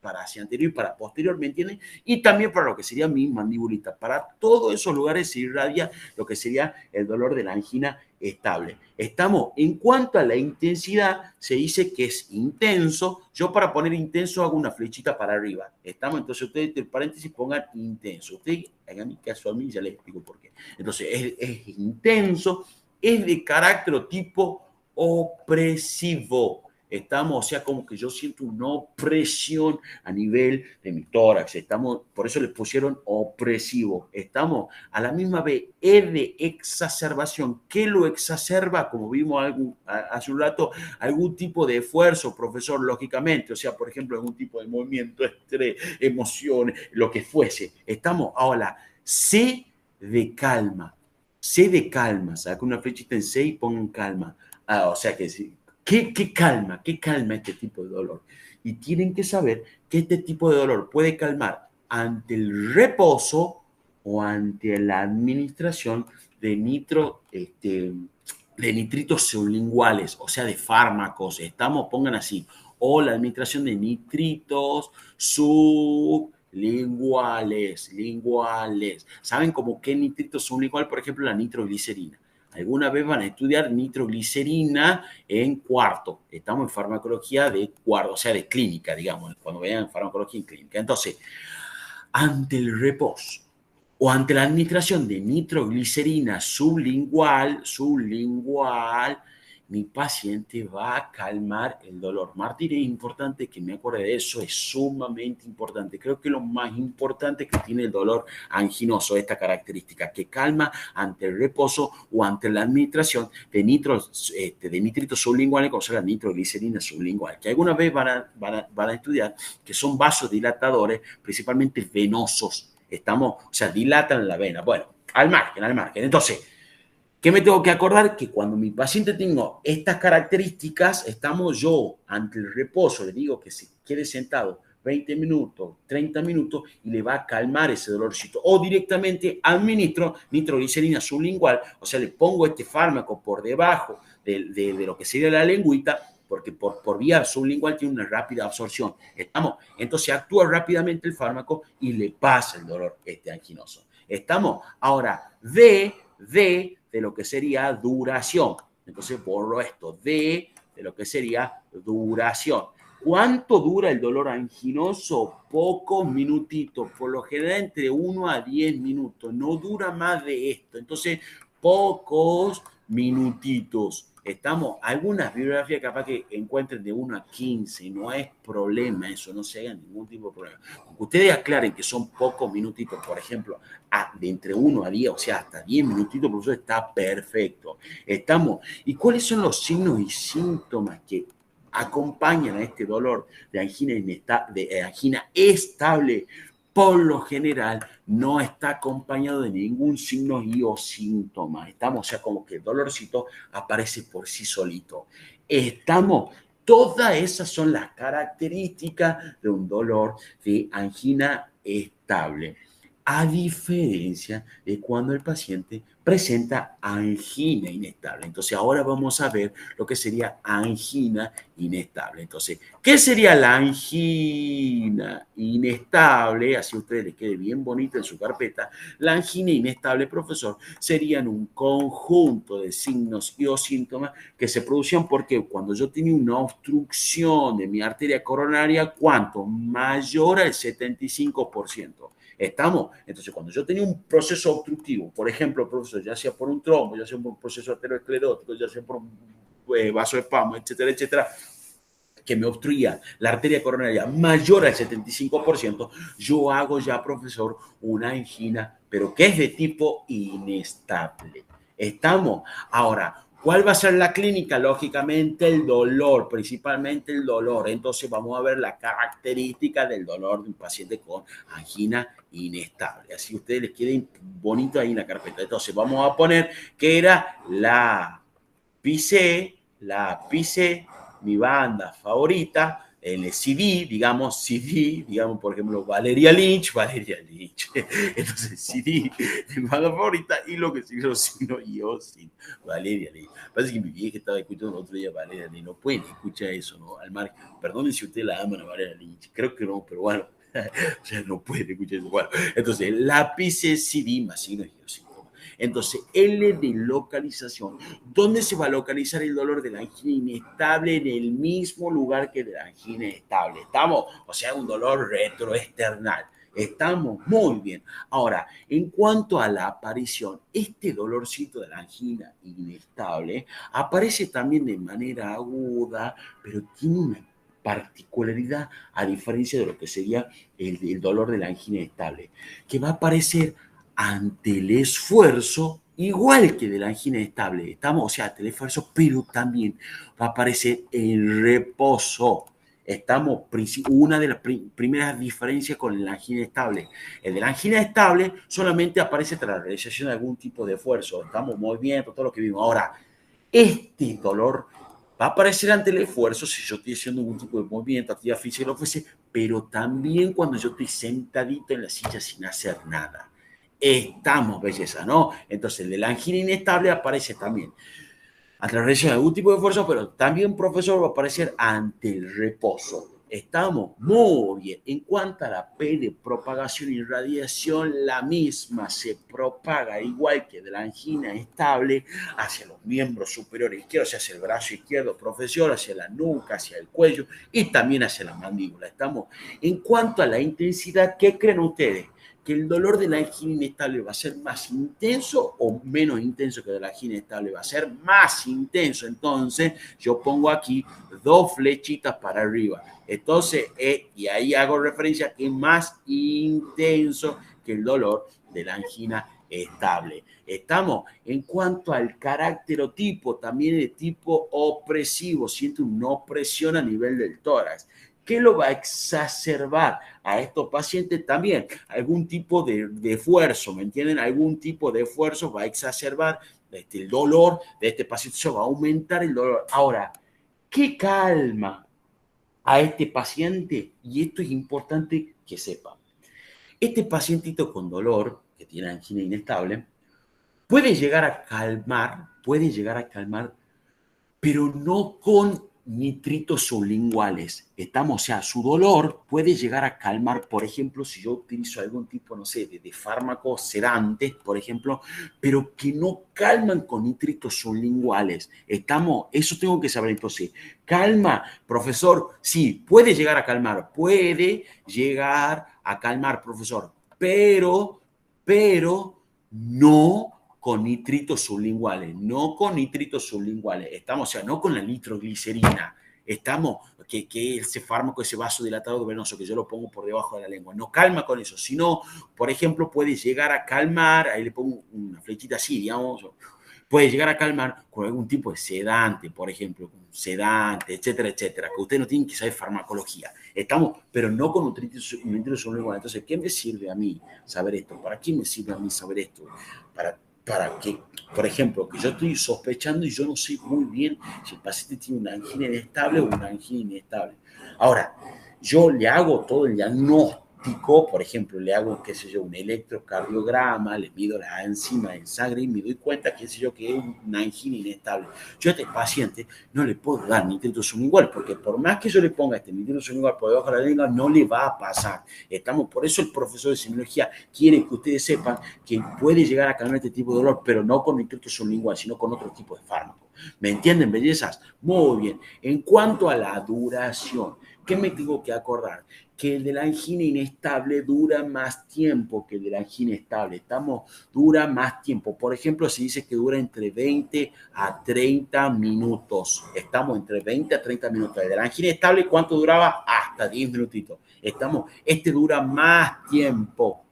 Speaker 1: para hacia anterior y para posterior, ¿me entienden? Y también para lo que sería mi mandibulita. Para todos esos lugares se irradia lo que sería el dolor de la angina estable. Estamos, en cuanto a la intensidad, se dice que es intenso. Yo para poner intenso hago una flechita para arriba. Estamos, entonces ustedes entre paréntesis pongan intenso. Ustedes hagan caso a mí, ya les explico por qué. Entonces es intenso, es de carácter o tipo opresivo. Estamos, o sea, como que yo siento una opresión a nivel de mi tórax. Estamos, por eso les pusieron opresivo. Estamos a la misma vez, es de exacerbación. ¿Qué lo exacerba? Como vimos hace un rato, algún tipo de esfuerzo, profesor, lógicamente. O sea, por ejemplo, algún tipo de movimiento, estrés, emociones, lo que fuese. Estamos ahora, C de calma. C de calma. Saca una flechita en C y pongan calma. O sea que sí. ¿Qué calma este tipo de dolor? Y tienen que saber que este tipo de dolor puede calmar ante el reposo o ante la administración de de nitritos sublinguales, o sea, de fármacos. Estamos, pongan así, o la administración de nitritos linguales. ¿Saben cómo qué nitritos sublingual? Por ejemplo, la nitroglicerina. Alguna vez van a estudiar nitroglicerina en cuarto. Estamos en farmacología de cuarto, o sea, de clínica, digamos, cuando vean farmacología en clínica. Entonces, ante el reposo o ante la administración de nitroglicerina sublingual, mi paciente va a calmar el dolor. Martín, es importante que me acuerde de eso, es sumamente importante. Creo que lo más importante que tiene el dolor anginoso, esta característica, que calma ante el reposo o ante la administración de nitritos sublinguales, como sea la nitroglicerina sublingual, que alguna vez van a estudiar, que son vasodilatadores, principalmente venosos. Estamos, o sea, dilatan la vena. Bueno, al margen. Entonces, ¿qué me tengo que acordar? Que cuando mi paciente tenga estas características, estamos yo ante el reposo, le digo que se quede sentado 20 minutos, 30 minutos y le va a calmar ese dolorcito. O directamente administro nitroglicerina sublingual, o sea, le pongo este fármaco por debajo de lo que sería la lengüita, porque por vía sublingual tiene una rápida absorción. ¿Estamos? Entonces actúa rápidamente el fármaco y le pasa el dolor anginoso. ¿Estamos? Ahora, de lo que sería duración. Entonces borro esto, de lo que sería duración. ¿Cuánto dura el dolor anginoso? Pocos minutitos, por lo general entre 1 a 10 minutos, no dura más de esto. Entonces, pocos minutitos. Estamos, algunas bibliografías capaz que encuentren de 1 a 15, no es problema eso, no se haga ningún tipo de problema. Aunque ustedes aclaren que son pocos minutitos, por ejemplo, de entre 1 a 10, o sea, hasta 10 minutitos, por eso está perfecto. Estamos, ¿y cuáles son los signos y síntomas que acompañan a este dolor de angina estable? Por lo general no está acompañado de ningún signo y o síntoma. Estamos, o sea, como que el dolorcito aparece por sí solito. Estamos, todas esas son las características de un dolor de angina estable. A diferencia de cuando el paciente presenta angina inestable. Entonces, ahora vamos a ver lo que sería angina inestable. Entonces, ¿qué sería la angina inestable? Así a ustedes les quede bien bonito en su carpeta. La angina inestable, profesor, serían un conjunto de signos y o síntomas que se producían porque cuando yo tenía una obstrucción de mi arteria coronaria, ¿cuánto? Mayor al 75%. ¿Estamos? Entonces, cuando yo tenía un proceso obstructivo, por ejemplo, profesor, ya sea por un trombo, ya sea por un proceso aterosclerótico, ya sea por un vasoespasmo, etcétera, etcétera, que me obstruía la arteria coronaria mayor al 75%, yo hago ya, profesor, una angina, pero que es de tipo inestable. ¿Estamos? Ahora, ¿cuál va a ser la clínica? Lógicamente el dolor, principalmente el dolor. Entonces vamos a ver la característica del dolor de un paciente con angina inestable. Así a ustedes les quede bonito ahí en la carpeta. Entonces vamos a poner que era la PICE, mi banda favorita, el CD, digamos, por ejemplo, Valeria Lynch. Entonces, CD, mi banda favorita, y lo que sigue los signos yo, sí, Valeria Lynch. Parece que mi vieja estaba escuchando el otro día Valeria Lynch, no pueden escuchar eso, ¿no? Al mar, perdonen si ustedes la aman a Valeria Lynch, creo que no, pero bueno, o sea, no pueden escuchar eso. Bueno, entonces, lápiz CD más signos yo, sí. Entonces, L de localización. ¿Dónde se va a localizar el dolor de la angina inestable? En el mismo lugar que de la angina estable. ¿Estamos? O sea, un dolor retroesternal. Estamos muy bien. Ahora, en cuanto a la aparición, este dolorcito de la angina inestable aparece también de manera aguda, pero tiene una particularidad a diferencia de lo que sería el dolor de la angina estable, que va a aparecer ante el esfuerzo, igual que de la angina estable. Estamos, o sea, ante el esfuerzo, pero también va a aparecer el reposo. Estamos, una de las primeras diferencias con la angina estable. El de la angina estable solamente aparece tras la realización de algún tipo de esfuerzo. Estamos movimiento, todo lo que vimos. Ahora, este dolor va a aparecer ante el esfuerzo si yo estoy haciendo algún tipo de movimiento, actividad física, lo que fuese, pero también cuando yo estoy sentadito en la silla sin hacer nada. Estamos, belleza, ¿no? Entonces, el de la angina inestable aparece también a través de algún tipo de esfuerzo, pero también, profesor, va a aparecer ante el reposo. Estamos muy bien. En cuanto a la P de propagación y radiación, la misma se propaga igual que de la angina estable hacia los miembros superiores izquierdos, hacia el brazo izquierdo, profesor, hacia la nuca, hacia el cuello y también hacia la mandíbula. Estamos. En cuanto a la intensidad, ¿qué creen ustedes? ¿Que el dolor de la angina inestable va a ser más intenso o menos intenso que de la angina estable? Va a ser más intenso. Entonces, yo pongo aquí 2 flechitas para arriba. Entonces, y ahí hago referencia a que es más intenso que el dolor de la angina estable. Estamos. En cuanto al carácter o tipo, también de tipo opresivo, siente una opresión a nivel del tórax. ¿Qué lo va a exacerbar a estos pacientes? También algún tipo de esfuerzo, ¿me entienden? Algún tipo de esfuerzo va a exacerbar el dolor de este paciente, se va a aumentar el dolor. Ahora, ¿qué calma a este paciente, y esto es importante que sepa, este pacientito con dolor, que tiene angina inestable, puede llegar a calmar, pero no con nitritos sublinguales. Estamos, o sea, su dolor puede llegar a calmar, por ejemplo, si yo utilizo algún tipo, no sé, de fármacos sedantes, por ejemplo, pero que no calman con nitritos sublinguales. Estamos, eso tengo que saber. Entonces, calma, profesor, sí, puede llegar a calmar, profesor, pero no con nitritos sublinguales, no con nitritos sublinguales, estamos, o sea, no con la nitroglicerina, estamos, que ese fármaco, ese vasodilatador venoso que yo lo pongo por debajo de la lengua, no calma con eso, sino, por ejemplo, puede llegar a calmar, ahí le pongo una flechita así, digamos, puede llegar a calmar con algún tipo de sedante, por ejemplo, un sedante, etcétera, etcétera, que usted no tiene que saber farmacología. Estamos, pero no con nutrientes sublinguales. Entonces, ¿qué me sirve a mí saber esto? ¿Para qué me sirve a mí saber esto? Para que, por ejemplo, que yo estoy sospechando y yo no sé muy bien si el paciente tiene una angina inestable o una angina inestable. Ahora, yo le hago todo el diagnóstico, por ejemplo, le hago, qué sé yo, un electrocardiograma, le mido la enzima en sangre y me doy cuenta, qué sé yo, que es una angina inestable. Yo a este paciente no le puedo dar nitrito sublingual, porque por más que yo le ponga este nitrito sublingual por debajo de la lengua, no le va a pasar. Por eso el profesor de semiología quiere que ustedes sepan que puede llegar a calmar este tipo de dolor, pero no con nitrito sublingual, sino con otro tipo de fármaco. ¿Me entienden, bellezas? Muy bien. En cuanto a la duración, ¿qué me tengo que acordar? Que el de la angina inestable dura más tiempo que el de la angina estable. Dura más tiempo. Por ejemplo, se dice que dura entre 20 a 30 minutos. Estamos entre 20 a 30 minutos. El de la angina estable, ¿cuánto duraba? Hasta 10 minutitos. Este dura más tiempo,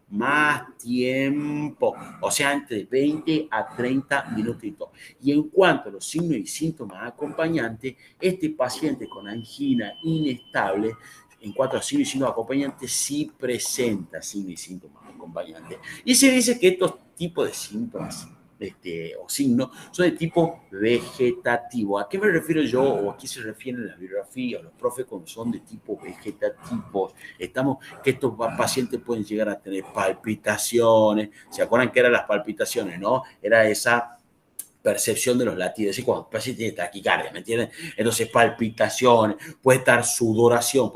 Speaker 1: o sea, entre 20 a 30 minutitos. Y en cuanto a los signos y síntomas acompañantes, este paciente con angina inestable, en cuanto a signos y síntomas acompañantes, sí presenta signos y síntomas acompañantes. Y se dice que estos tipos de síntomas o signos son de tipo vegetativo. ¿A qué me refiero yo o a qué se refiere la bibliografía o los profes cuando son de tipo vegetativo? Que estos pacientes pueden llegar a tener palpitaciones. ¿Se acuerdan qué eran las palpitaciones, no? Era esa percepción de los latidos, y cuando el paciente tiene taquicardia, ¿me entienden? Entonces, palpitaciones, puede estar sudoración,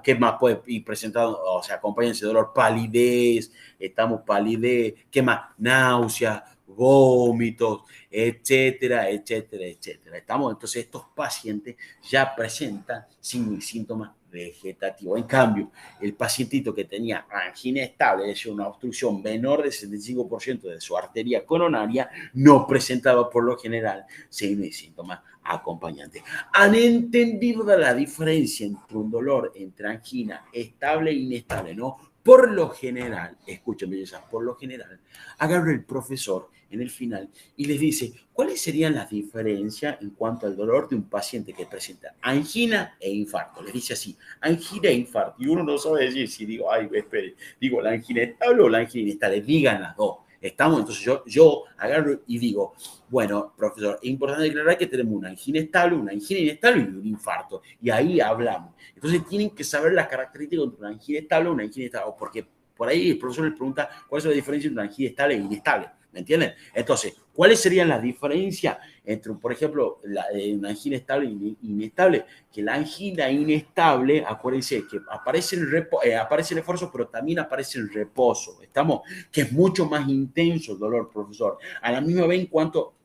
Speaker 1: ¿qué más puede ir presentando? O sea, acompaña ese dolor, palidez, ¿qué más? Náuseas, vómitos, etcétera, etcétera, etcétera. Entonces, estos pacientes ya presentan signos y síntomas vegetativos. En cambio, el pacientito que tenía angina estable, es decir, una obstrucción menor del 75% de su arteria coronaria, no presentaba por lo general signos y síntomas acompañantes. ¿Han entendido la diferencia entre un dolor entre angina estable e inestable? ¿No? Por lo general, escuchen, bellezas, por lo general, agarra el profesor en el final y les dice cuáles serían las diferencias en cuanto al dolor de un paciente que presenta angina e infarto. Les dice así, angina e infarto. Y uno no sabe decir si digo, ay, espere, digo la angina estable o la angina inestable. Digan las dos. Entonces yo agarro y digo, bueno, profesor, es importante declarar que tenemos una angina estable, una angina inestable y un infarto. Y ahí hablamos. Entonces tienen que saber las características de una angina estable o una angina inestable, porque por ahí el profesor les pregunta cuál es la diferencia entre una angina estable e inestable. ¿Me entienden? Entonces, ¿cuáles serían las diferencias entre, por ejemplo, una angina estable e inestable? Que la angina inestable, acuérdense que aparece el esfuerzo, pero también aparece el reposo. Que es mucho más intenso el dolor, profesor. A la misma vez, en cuanto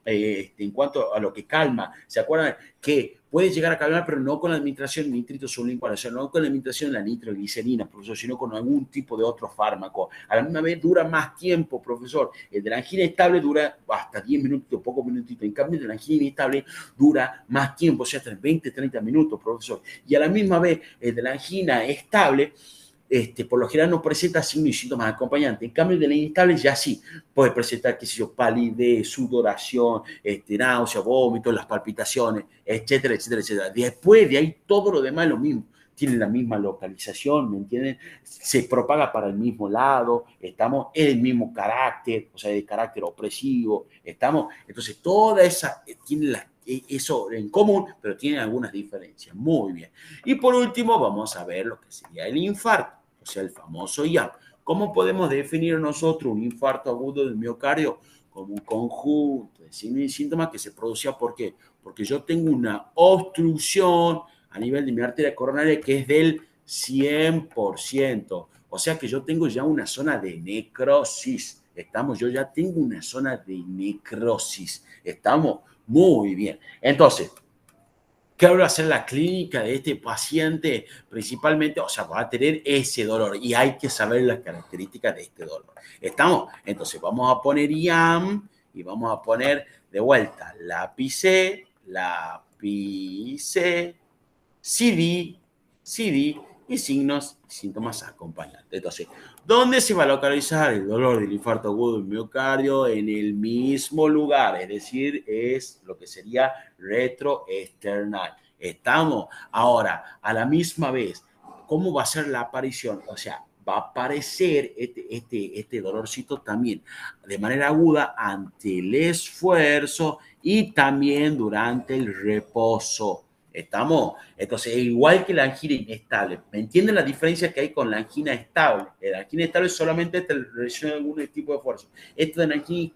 Speaker 1: a lo que calma, ¿se acuerdan que puede llegar a calmar, pero no con la administración de nitritos sublinguales, o sea, no con la administración de la nitroglicerina, profesor, sino con algún tipo de otro fármaco? A la misma vez dura más tiempo, profesor. El de la angina estable dura hasta 10 minutos, pocos minutitos. En cambio, el de la angina inestable dura más tiempo, o sea, hasta 20, 30 minutos, profesor. Y a la misma vez, el de la angina estable, por lo general no presenta signos y síntomas acompañantes. En cambio, el de la inestable ya sí puede presentar, qué sé yo, palidez, sudoración, náusea, vómitos, las palpitaciones, etcétera, etcétera, etcétera. Después de ahí, todo lo demás es lo mismo. Tienen la misma localización, ¿me entienden? Se propaga para el mismo lado, es el mismo carácter, o sea, de carácter opresivo, entonces toda esa, tiene eso en común, pero tienen algunas diferencias. Muy bien. Y por último, vamos a ver lo que sería el infarto, o sea, el famoso IAM. ¿Cómo podemos definir nosotros un infarto agudo del miocardio? Como un conjunto de signos y síntomas que se producía, ¿por qué? Porque yo tengo una obstrucción a nivel de mi arteria coronaria que es del 100%. O sea que yo tengo ya una zona de necrosis. Yo ya tengo una zona de necrosis. Estamos muy bien. Entonces, ¿qué va a hacer la clínica de este paciente? Principalmente, o sea, va a tener ese dolor y hay que saber las características de este dolor. ¿Estamos? Entonces, vamos a poner IAM y vamos a poner de vuelta lápice, CD, CD y signos y síntomas acompañantes. Entonces, ¿dónde se va a localizar el dolor del infarto agudo del miocardio? En el mismo lugar, es decir, es lo que sería retroesternal. Estamos ahora a la misma vez. ¿Cómo va a ser la aparición? O sea, va a aparecer este dolorcito también de manera aguda ante el esfuerzo y también durante el reposo. ¿Estamos? Entonces, igual que la angina inestable. ¿Me entienden la diferencia que hay con la angina estable? La angina estable solamente te lesiona algún tipo de esfuerzo. Esto de la angina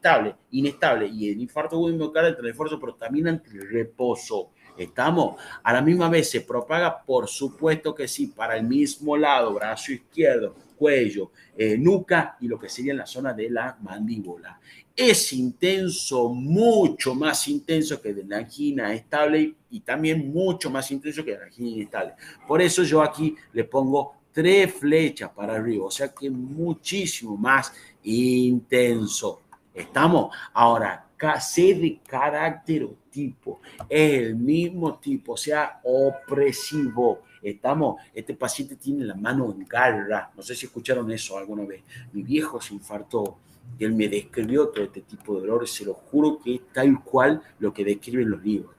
Speaker 1: inestable y el infarto agudo miocardio entre el esfuerzo, pero también ante el reposo. ¿Estamos? A la misma vez se propaga, por supuesto que sí, para el mismo lado, brazo izquierdo, cuello, nuca y lo que sería en la zona de la mandíbula. Es intenso, mucho más intenso que de la angina estable y también mucho más intenso que de la angina inestable. Por eso yo aquí le pongo 3 flechas para arriba, o sea que muchísimo más intenso. ¿Estamos? Ahora, C de carácter o tipo, es el mismo tipo, o sea, opresivo. Estamos, este paciente tiene la mano en garra. No sé si escucharon eso alguna vez. Mi viejo se infartó y él me describió todo este tipo de dolores, se lo juro que es tal cual lo que describen los libros.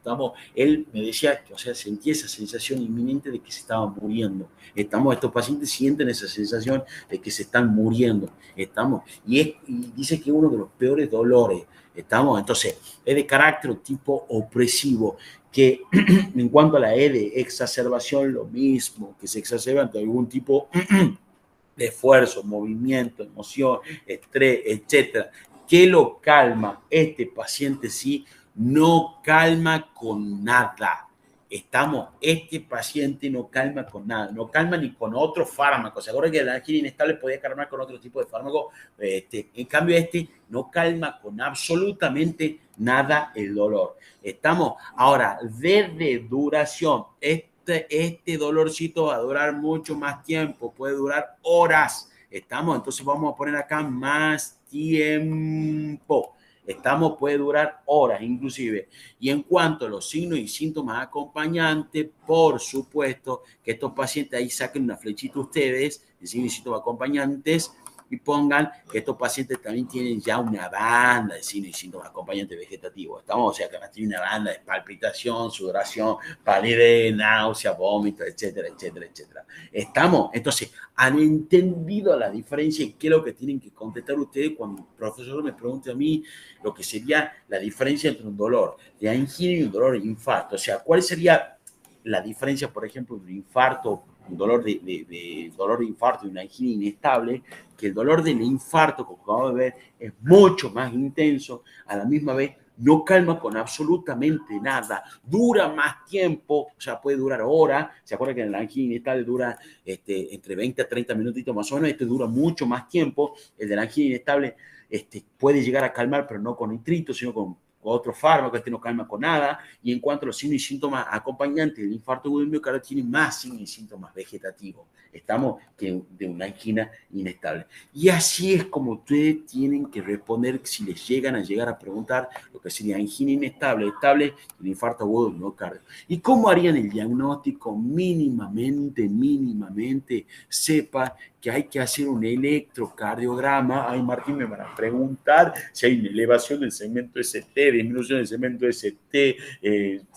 Speaker 1: Él me decía que, o sea, sentía esa sensación inminente de que se estaba muriendo. Estos pacientes sienten esa sensación de que se están muriendo. Y dice que es uno de los peores dolores. Entonces, es de carácter tipo opresivo, que en cuanto a la E de exacerbación, lo mismo, que se exacerba ante algún tipo de esfuerzo, movimiento, emoción, estrés, etcétera. ¿Qué lo calma? Este paciente sí no calma con nada. Este paciente no calma con nada, no calma ni con otro fármaco. ¿Se acuerdan que la angina inestable podía calmar con otro tipo de fármaco? En cambio, no calma con absolutamente nada el dolor. Ahora, desde duración, este dolorcito va a durar mucho más tiempo, puede durar horas. Entonces vamos a poner acá más tiempo. Puede durar horas inclusive. Y en cuanto a los signos y síntomas acompañantes, por supuesto que estos pacientes ahí saquen una flechita ustedes, de signos y síntomas acompañantes, y pongan que estos pacientes también tienen ya una banda de signos y síntomas acompañantes vegetativos. O sea, que tienen una banda de palpitación, sudoración, palidez, náusea, vómito, etcétera, etcétera, etcétera. Entonces, han entendido la diferencia y qué es lo que tienen que contestar ustedes cuando el profesor me pregunte a mí lo que sería la diferencia entre un dolor de angina y un dolor de infarto. O sea, ¿cuál sería la diferencia, por ejemplo, de un infarto, un dolor dolor de infarto y una angina inestable? Que el dolor del infarto, como acabamos de ver, es mucho más intenso, a la misma vez no calma con absolutamente nada, dura más tiempo, o sea, puede durar horas. ¿Se acuerdan que en la angina inestable dura entre 20 a 30 minutitos más o menos? Dura mucho más tiempo. El de la angina inestable puede llegar a calmar, pero no con nitrito, sino con otro fármaco. No calma con nada. Y en cuanto a los signos y síntomas acompañantes del infarto agudo del miocardio, tiene más signos y síntomas vegetativos. Que de una angina inestable. Y así es como ustedes tienen que responder si les llegan a preguntar lo que sería angina inestable, estable, el infarto agudo del miocardio. ¿Y cómo harían el diagnóstico? Mínimamente, sepa que hay que hacer un electrocardiograma. Ay, Martín, me van a preguntar si hay una elevación del segmento ST, disminución del segmento ST,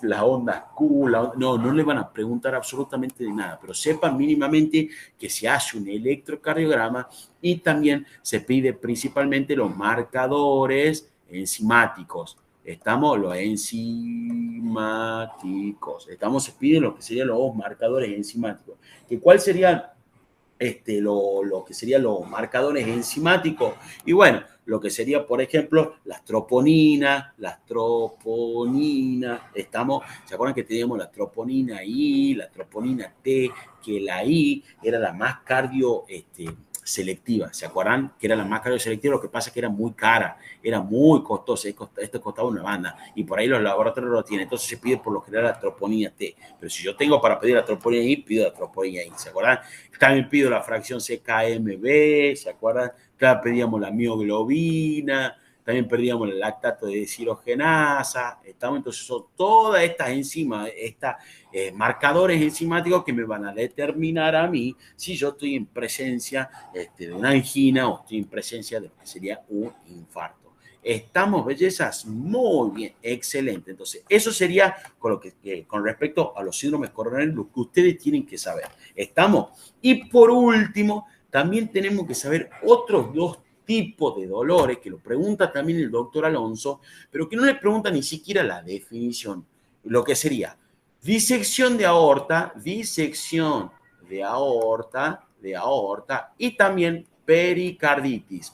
Speaker 1: las ondas Q. No le van a preguntar absolutamente de nada, pero sepan mínimamente que se hace un electrocardiograma y también se pide principalmente los marcadores enzimáticos. Estamos los enzimáticos. Estamos, se piden lo que serían los marcadores enzimáticos. ¿Cuál serían lo que serían los marcadores enzimáticos? Y bueno, lo que sería, por ejemplo, las troponinas, estamos, ¿se acuerdan que teníamos la troponina I, la troponina T, que la I era la más cardio, selectiva, ¿se acuerdan? Que era la más selectiva, lo que pasa es que era muy cara, era muy costosa, esto costaba una banda, y por ahí los laboratorios lo tienen, entonces se pide por lo general la troponina T, pero si yo tengo para pedir la troponina I, pido la troponina I, ¿se acuerdan? También pido la fracción CKMB, ¿se acuerdan? Claro, pedíamos la mioglobina, también pedíamos el lactato de deshidrogenasa, entonces son todas estas enzimas, marcadores enzimáticos que me van a determinar a mí si yo estoy en presencia de una angina o estoy en presencia de lo que sería un infarto. ¿Estamos, bellezas? Muy bien, excelente. Entonces, eso sería con respecto a los síndromes coronarios, lo que ustedes tienen que saber. ¿Estamos? Y por último, también tenemos que saber otros dos tipos de dolores, que lo pregunta también el doctor Alonso, pero que no le pregunta ni siquiera la definición, lo que sería disección de aorta, y también pericarditis.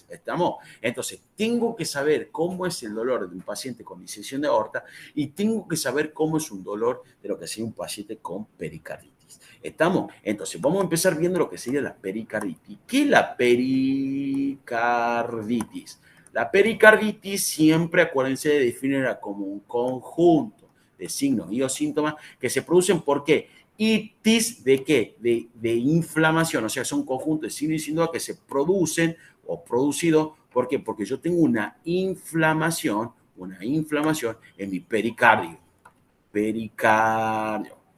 Speaker 1: ¿Estamos? Entonces, tengo que saber cómo es el dolor de un paciente con disección de aorta y tengo que saber cómo es un dolor de lo que sería un paciente con pericarditis. ¿Estamos? Entonces, vamos a empezar viendo lo que sería la pericarditis. ¿Qué es la pericarditis? La pericarditis siempre, acuérdense de definirla como un conjunto de signos y o síntomas que se producen, ¿por qué? Itis de qué? De inflamación, o sea, son conjuntos de signos y síntomas que se producen o producidos, ¿por qué? Porque yo tengo una inflamación en mi pericardio.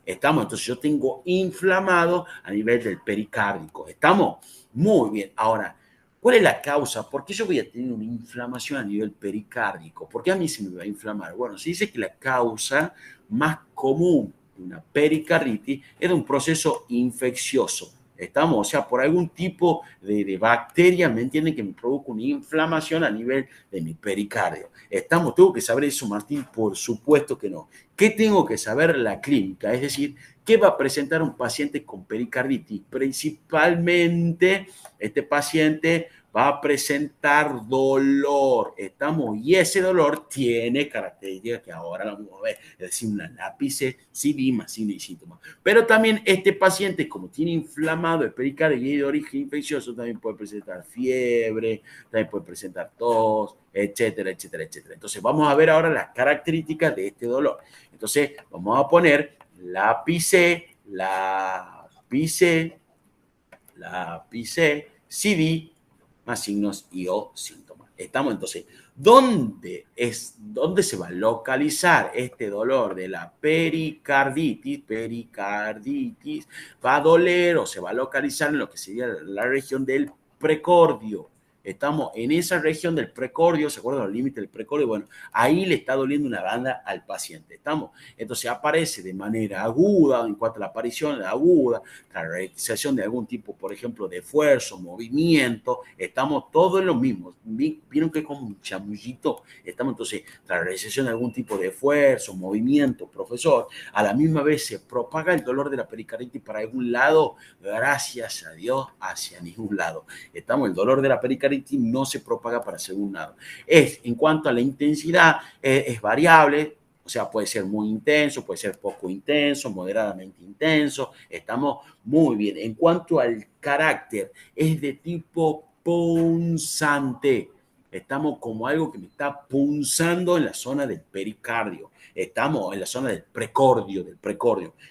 Speaker 1: ¿Estamos? Entonces yo tengo inflamado a nivel del pericárdico. ¿Estamos? Muy bien. Ahora, ¿cuál es la causa? ¿Por qué yo voy a tener una inflamación a nivel pericárdico? ¿Por qué a mí se me va a inflamar? Bueno, se dice que la causa más común de una pericarditis es de un proceso infeccioso. ¿Estamos? O sea, por algún tipo de bacteria, ¿me entienden? Que me provoca una inflamación a nivel de mi pericardio. ¿Estamos? ¿Tengo que saber eso, Martín? Por supuesto que no. ¿Qué tengo que saber? La clínica, es decir, ¿qué va a presentar un paciente con pericarditis? Principalmente, este paciente va a presentar dolor, ¿estamos? Y ese dolor tiene características que ahora la vamos a ver, es decir, una lápice, CD más signo y síntomas. Pero también este paciente, como tiene inflamado el pericardio y de origen infeccioso, también puede presentar fiebre, también puede presentar tos, etcétera, etcétera, etcétera. Entonces, vamos a ver ahora las características de este dolor. Entonces, vamos a poner lápice, CD, más signos y o síntomas. Estamos entonces, ¿dónde se va a localizar este dolor de la pericarditis? Pericarditis va a doler o se va a localizar en lo que sería la región del precordio. Estamos en esa región del precordio, ¿se acuerdan los límites del precordio? Bueno, ahí le está doliendo una banda al paciente. Estamos, entonces aparece de manera aguda, en cuanto a la aparición aguda, la realización de algún tipo, por ejemplo, de esfuerzo, movimiento, estamos todos en lo mismo. ¿Vieron que es como un chamullito? Estamos entonces, la realización de algún tipo de esfuerzo, movimiento, profesor, a la misma vez se propaga el dolor de la pericarditis para algún lado, gracias a Dios, hacia ningún lado. Estamos, el dolor de la pericarditis no se propaga para ningún lado. En cuanto a la intensidad, es variable. O sea, puede ser muy intenso, puede ser poco intenso, moderadamente intenso. Estamos muy bien. En cuanto al carácter, es de tipo punzante. Estamos como algo que me está punzando en la zona del pericardio. Estamos en la zona del precordio,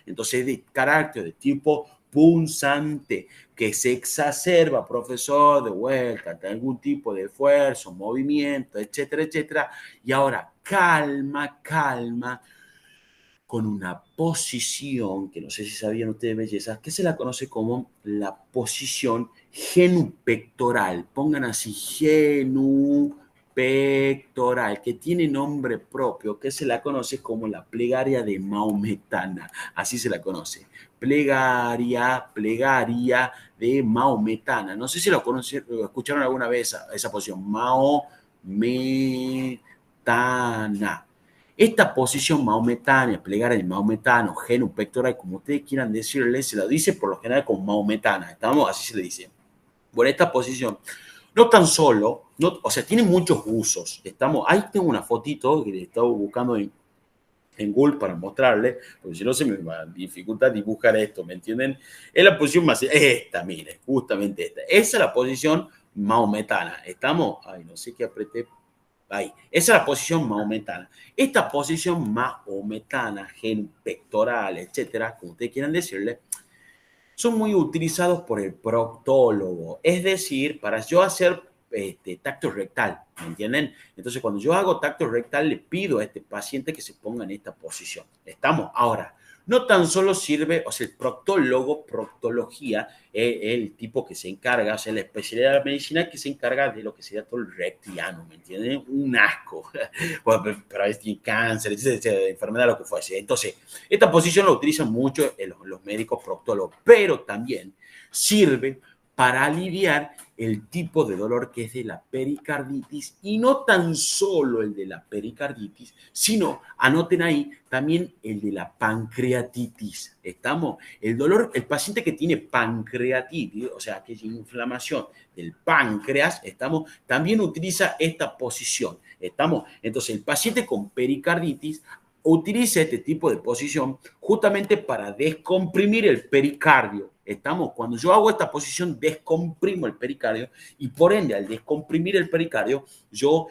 Speaker 1: Entonces, es de carácter de tipo punzante, que se exacerba, profesor, de vuelta, ante algún tipo de esfuerzo, movimiento, etcétera, etcétera. Y ahora, calma, con una posición, que no sé si sabían ustedes, bellezas, que se la conoce como la posición genupectoral. Pongan así, genupectoral, que tiene nombre propio, que se la conoce como la plegaria de maometana. Así se la conoce. Plegaria de maometana. No sé si lo escucharon alguna vez esa posición. maometana. Esta posición maometana, plegar el maometano, genu pectoral, como ustedes quieran decirle, se la dice por lo general con maometana. ¿Estamos? Así se le dice. Por esta posición, no tan solo, no, o sea, tiene muchos usos. Ahí tengo una fotito que estaba buscando en Google para mostrarle, porque si no se me va a dificultar dibujar esto, ¿me entienden? Es la posición más, esta, mire, justamente esta. Esa es la posición maometana. ¿Estamos? Ay, no sé qué apreté. Ahí. Esa es la posición maometana. Esta posición maometana, gen pectoral, etcétera, como ustedes quieran decirle, son muy utilizados por el proctólogo. Es decir, para yo hacer tacto rectal, ¿me entienden? Entonces, cuando yo hago tacto rectal, le pido a este paciente que se ponga en esta posición. ¿Estamos? Ahora, no tan solo sirve, o sea, el proctólogo, proctología, es el tipo que se encarga, o sea, la especialidad de la medicina que se encarga de lo que sería todo el rectiano, ¿me entienden? Un asco. Bueno, pero es cáncer, enfermedad, lo que fuese. Entonces, esta posición la utilizan mucho los médicos proctólogos, pero también sirve para aliviar el tipo de dolor que es de la pericarditis y no tan solo el de la pericarditis, sino, anoten ahí, también el de la pancreatitis. ¿Estamos? El dolor, el paciente que tiene pancreatitis, o sea, que es inflamación del páncreas, ¿estamos? También utiliza esta posición. ¿Estamos? Entonces, el paciente con pericarditis utiliza este tipo de posición justamente para descomprimir el pericardio. Estamos, cuando yo hago esta posición, descomprimo el pericardio y por ende, al descomprimir el pericardio, yo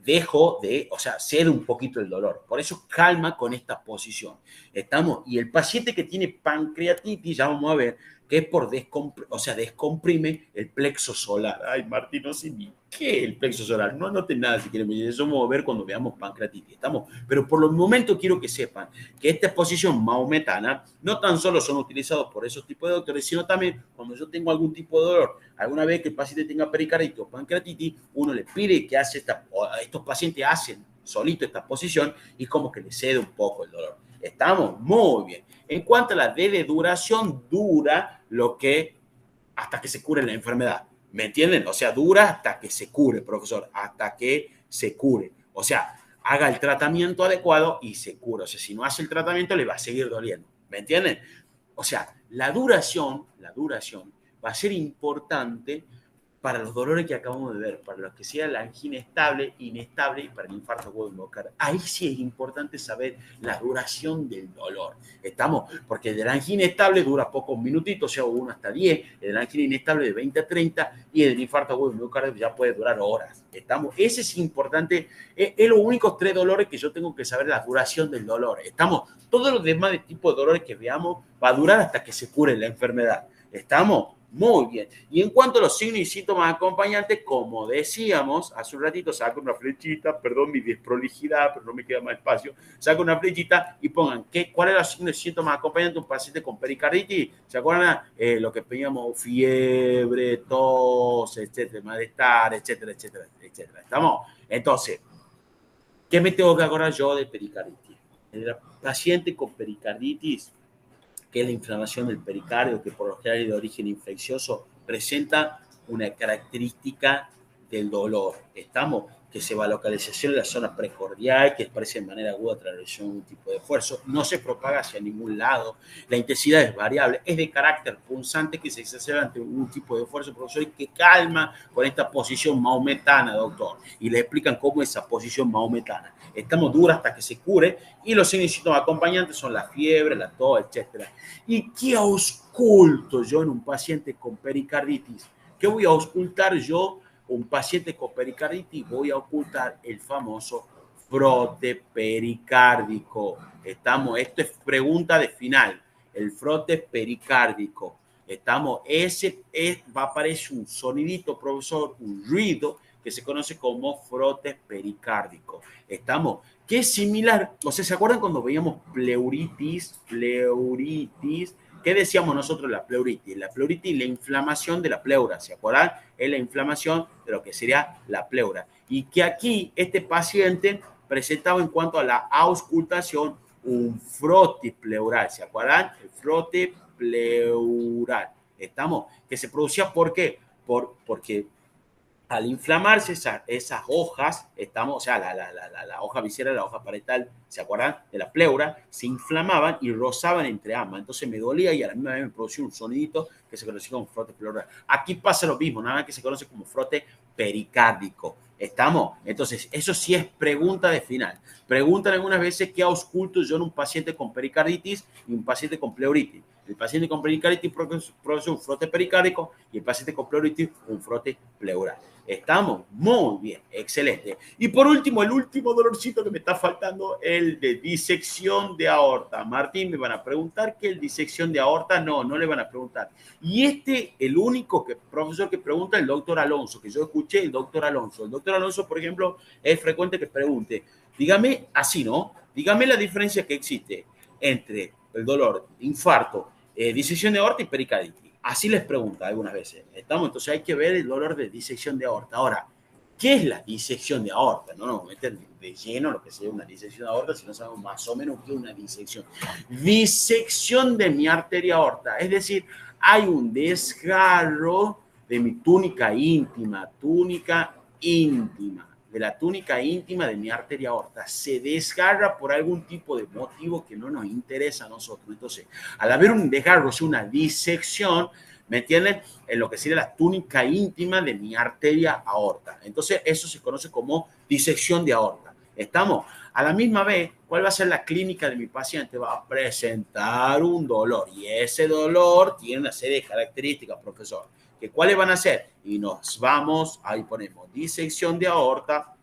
Speaker 1: dejo de, o sea, cede un poquito el dolor. Por eso calma con esta posición. Estamos, y el paciente que tiene pancreatitis, ya vamos a ver, que es por descomprime el plexo solar. Ay, Martín, no sé ni qué es el plexo solar. No anoten nada si quieren, eso vamos a ver cuando veamos pancreatitis. Estamos, pero por los momentos quiero que sepan que esta exposición maometana no tan solo son utilizados por esos tipos de doctores, sino también cuando yo tengo algún tipo de dolor, alguna vez que el paciente tenga pericarditis o pancreatitis, uno le pide que estos pacientes hacen solito esta posición y como que le cede un poco el dolor. Estamos muy bien. En cuanto a la D de duración, dura lo que hasta que se cure la enfermedad. ¿Me entienden? O sea, dura hasta que se cure, profesor, hasta que se cure. O sea, haga el tratamiento adecuado y se cura. O sea, si no hace el tratamiento, le va a seguir doliendo. ¿Me entienden? O sea, la duración va a ser importante para los dolores que acabamos de ver, para lo que sea la angina estable, inestable y para el infarto agudo del miocardio. Ahí sí es importante saber la duración del dolor. ¿Estamos? Porque el de la angina estable dura pocos minutitos, o sea, 1 hasta 10, el de la angina inestable de 20 a 30 y el del infarto agudo del miocardio ya puede durar horas. ¿Estamos? Ese es importante, es los únicos 3 dolores que yo tengo que saber la duración del dolor. ¿Estamos? Todos los demás de tipo de dolores que veamos va a durar hasta que se cure la enfermedad. ¿Estamos? Muy bien. Y en cuanto a los signos y síntomas acompañantes, como decíamos hace un ratito, saco una flechita, perdón mi desprolijidad, pero no me queda más espacio, saco una flechita y pongan cuál es los signos y síntomas acompañantes de un paciente con pericarditis. ¿Se acuerdan? Lo que pedíamos, fiebre, tos, etcétera, malestar, etcétera, etcétera, etcétera. ¿Estamos? Entonces, ¿qué me tengo que acordar yo de pericarditis? El paciente con pericarditis, que es la inflamación del pericardio, que por lo general es de origen infeccioso, presenta una característica del dolor. Estamos, que se va a localización en la zona precordial, que aparece de manera aguda tras la realización de un tipo de esfuerzo, no se propaga hacia ningún lado, la intensidad es variable, es de carácter punzante que se exacerba ante un tipo de esfuerzo, profesor, y que calma con esta posición maometana, doctor. Y le explican cómo es esa posición maometana. Estamos duras hasta que se cure y los signos y síntomas acompañantes son la fiebre, la tos, etc. ¿Y qué ausculto yo en un paciente con pericarditis? ¿Qué voy a auscultar yo? Un paciente con pericarditis, voy a ocultar el famoso frote pericárdico. Estamos, esto es pregunta de final, el frote pericárdico. Estamos, va a aparecer un sonidito, profesor, un ruido que se conoce como frote pericárdico. Estamos, que es similar, o sea, ¿se acuerdan cuando veíamos pleuritis? ¿Qué decíamos nosotros de la pleuritis? La pleuritis es la inflamación de la pleura, ¿se acuerdan? Es la inflamación de lo que sería la pleura. Y que aquí este paciente presentaba en cuanto a la auscultación un frote pleural, ¿se acuerdan? El frote pleural. ¿Estamos? Que se producía, ¿por qué? Porque Al inflamarse esas hojas, o sea, la hoja visceral, la hoja parietal, ¿se acuerdan? De la pleura, se inflamaban y rozaban entre ambas. Entonces me dolía y a la misma vez me producía un sonidito que se conocía como frote pleural. Aquí pasa lo mismo, nada que se conoce como frote pericárdico. ¿Estamos? Entonces, eso sí es pregunta de final. Preguntan algunas veces qué ausculto yo en un paciente con pericarditis y un paciente con pleuritis. El paciente con pericarditis produce un frote pericárdico y el paciente con pleuritis un frote pleural. Estamos muy bien, excelente. Y por último, el último dolorcito que me está faltando, el de disección de aorta. Martín, me van a preguntar qué es disección de aorta. No, no le van a preguntar. Y el único profesor que pregunta, el doctor Alonso, que yo escuché, el doctor Alonso. El doctor Alonso, por ejemplo, es frecuente que pregunte, dígame así, ¿no? Dígame la diferencia que existe entre el dolor de infarto, disección de aorta y pericarditis. Así les pregunta algunas veces. Entonces hay que ver el dolor de disección de aorta. Ahora, ¿qué es la disección de aorta? No nos meten de lleno lo que sería una disección de aorta, si no sabemos más o menos qué es una disección. Disección de mi arteria aorta, es decir, hay un desgarro de mi túnica íntima, de la túnica íntima de mi arteria aorta. Se desgarra por algún tipo de motivo que no nos interesa a nosotros. Entonces, al haber un desgarro, o sea, una disección, ¿me entienden? En lo que sería la túnica íntima de mi arteria aorta. Entonces, eso se conoce como disección de aorta. ¿Estamos? A la misma vez, ¿cuál va a ser la clínica de mi paciente? Va a presentar un dolor y ese dolor tiene una serie de características, profesor. ¿Cuáles van a ser? Y nos vamos, ahí ponemos disección de aorta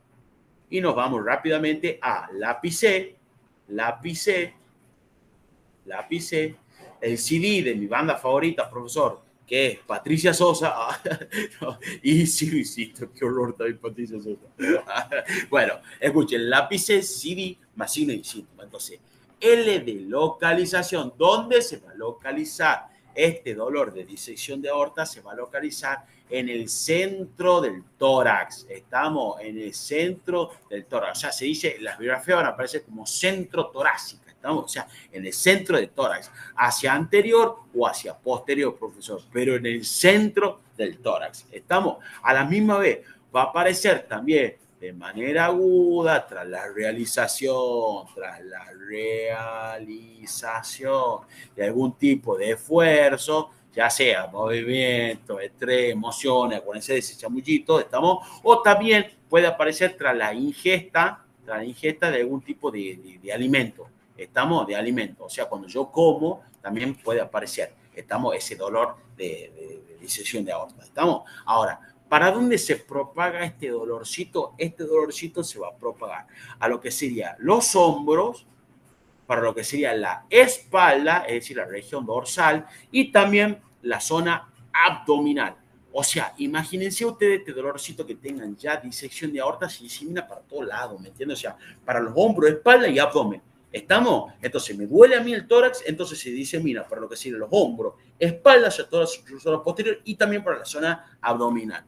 Speaker 1: y nos vamos rápidamente a lápice, lápice, lápice, el CD de mi banda favorita, profesor, que es Patricia Sosa. Y sí, Luisito, qué horror también Patricia Sosa. Bueno, escuchen, lápice, CD, más signo y síntoma. Entonces, L de localización, ¿dónde se va a localizar? Este dolor de disección de aorta se va a localizar en el centro del tórax. Estamos en el centro del tórax. O sea, se dice, las biografías van a aparecer como centro torácica. Estamos, o sea, en el centro del tórax, hacia anterior o hacia posterior, profesor, pero en el centro del tórax. Estamos, a la misma vez, va a aparecer también de manera aguda tras la realización de algún tipo de esfuerzo, ya sea movimiento, estrés, emociones, acuérdense de ese chamullito, estamos, o también puede aparecer tras la ingesta de algún tipo de alimento. Estamos de alimento, o sea, cuando yo como, también puede aparecer, estamos ese dolor de disección de aorta. Estamos, ahora, ¿para dónde se propaga este dolorcito? Este dolorcito se va a propagar a lo que sería los hombros, para lo que sería la espalda, es decir, la región dorsal, y también la zona abdominal. O sea, imagínense ustedes este dolorcito que tengan ya disección de aorta, se disemina para todos lados, ¿me entiendes? O sea, para los hombros, espalda y abdomen. ¿Estamos? Entonces, me duele a mí el tórax, entonces se disemina para lo que sería los hombros, espalda, hacia toda la zona posterior y también para la zona abdominal.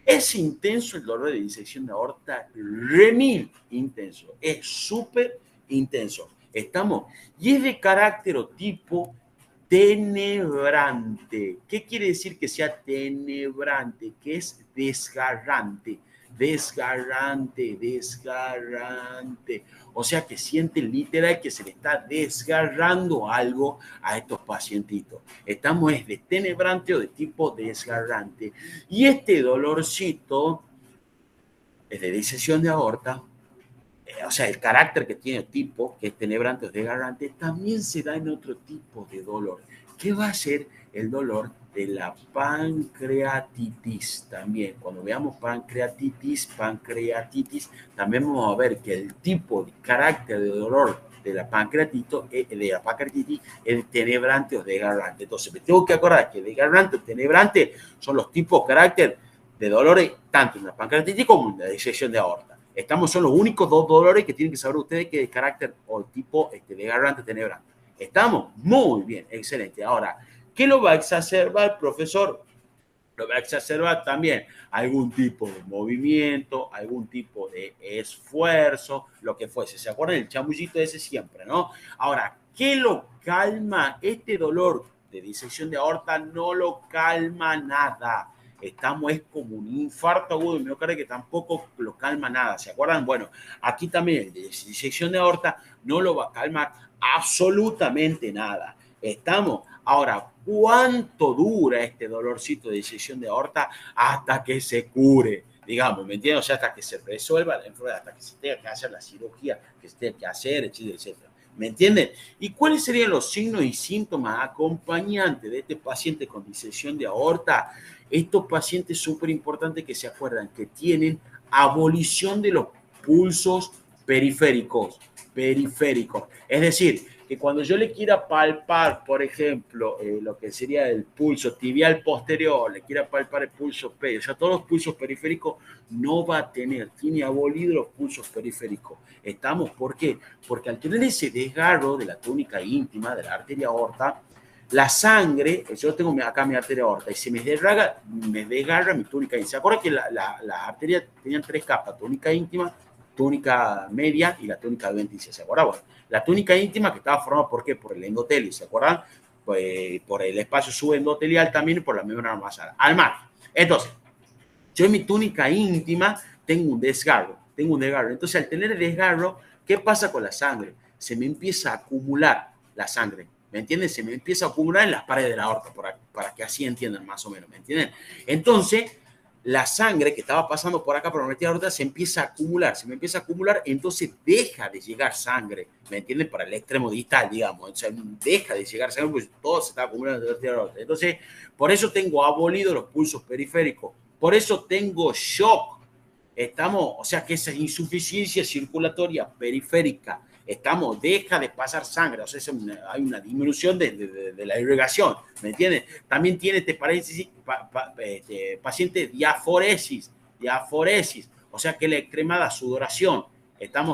Speaker 1: Es intenso el dolor de disección de aorta, remil intenso, es súper intenso. Estamos, y es de carácter o tipo tenebrante. ¿Qué quiere decir que sea tenebrante? Que es desgarrante, desgarrante, desgarrante. O sea que sienten literal que se le está desgarrando algo a estos pacientitos. Estamos es de tenebrante o de tipo desgarrante. Y este dolorcito es de disección de aorta, o sea, el carácter que tiene el tipo, que es tenebrante o desgarrante, también se da en otro tipo de dolor. ¿Qué va a ser el dolor de la pancreatitis? También, cuando veamos pancreatitis, también vamos a ver que el tipo de carácter de dolor de la pancreatitis es tenebrante o desgarrante. Entonces, me tengo que acordar que desgarrante o tenebrante son los tipos de carácter de dolores tanto en la pancreatitis como en la disección de aorta. Son los únicos dos dolores que tienen que saber ustedes que de carácter o tipo desgarrante, tenebrante. Estamos muy bien, excelente. Ahora, ¿qué lo va a exacerbar, profesor? Lo va a exacerbar también algún tipo de movimiento, algún tipo de esfuerzo, lo que fuese. ¿Se acuerdan el chamullito ese siempre, no? Ahora, ¿qué lo calma? Este dolor de disección de aorta no lo calma nada. estamos, es como un infarto agudo de miocardio que tampoco lo calma nada. ¿Se acuerdan? Bueno, aquí también de disección de aorta no lo va a calmar absolutamente nada. ¿Estamos? Ahora, ¿cuánto dura este dolorcito de disección de aorta hasta que se cure? Digamos, ¿me entiendes? O sea, hasta que se resuelva la enfermedad, hasta que se tenga que hacer la cirugía que se tenga que hacer, etcétera, etcétera. ¿Me entienden? ¿Y cuáles serían los signos y síntomas acompañantes de este paciente con disección de aorta? Estos pacientes súper importantes que se acuerdan que tienen abolición de los pulsos periféricos. Es decir, que cuando yo le quiera palpar, por ejemplo, lo que sería el pulso tibial posterior, le quiera palpar el pulso pedio, o sea, todos los pulsos periféricos no va a tener, tiene abolido los pulsos periféricos. ¿Estamos? ¿Por qué? Porque al tener ese desgarro de la túnica íntima, de la arteria aorta, la sangre, yo tengo acá mi arteria aorta y se me desgarra mi túnica íntima. ¿Se acuerdan que la arteria tenían tres capas? Túnica íntima, túnica media y la túnica adventicia, ¿se acuerdan? Bueno, la túnica íntima que estaba formada ¿por qué? Por el endotelio, ¿se acuerdan? Pues, por el espacio subendotelial también y por la membrana basal. Al margen. Entonces, yo en mi túnica íntima tengo un desgarro. Entonces, al tener el desgarro, ¿qué pasa con la sangre? Se me empieza a acumular la sangre. ¿Me entienden? Se me empieza a acumular en las paredes de la aorta, para que así entiendan más o menos. ¿Me entienden? Entonces, la sangre que estaba pasando por acá por la arteria aorta se me empieza a acumular, entonces deja de llegar sangre, ¿me entienden? Para el extremo distal, digamos, o sea, deja de llegar sangre porque todo se está acumulando en la arteria aorta. Entonces, por eso tengo abolido los pulsos periféricos, por eso tengo shock, estamos, o sea, que esa insuficiencia circulatoria periférica, deja de pasar sangre, o sea, hay una disminución de la irrigación, ¿me entiendes? También tiene paciente diaforesis, o sea, que la extremada sudoración,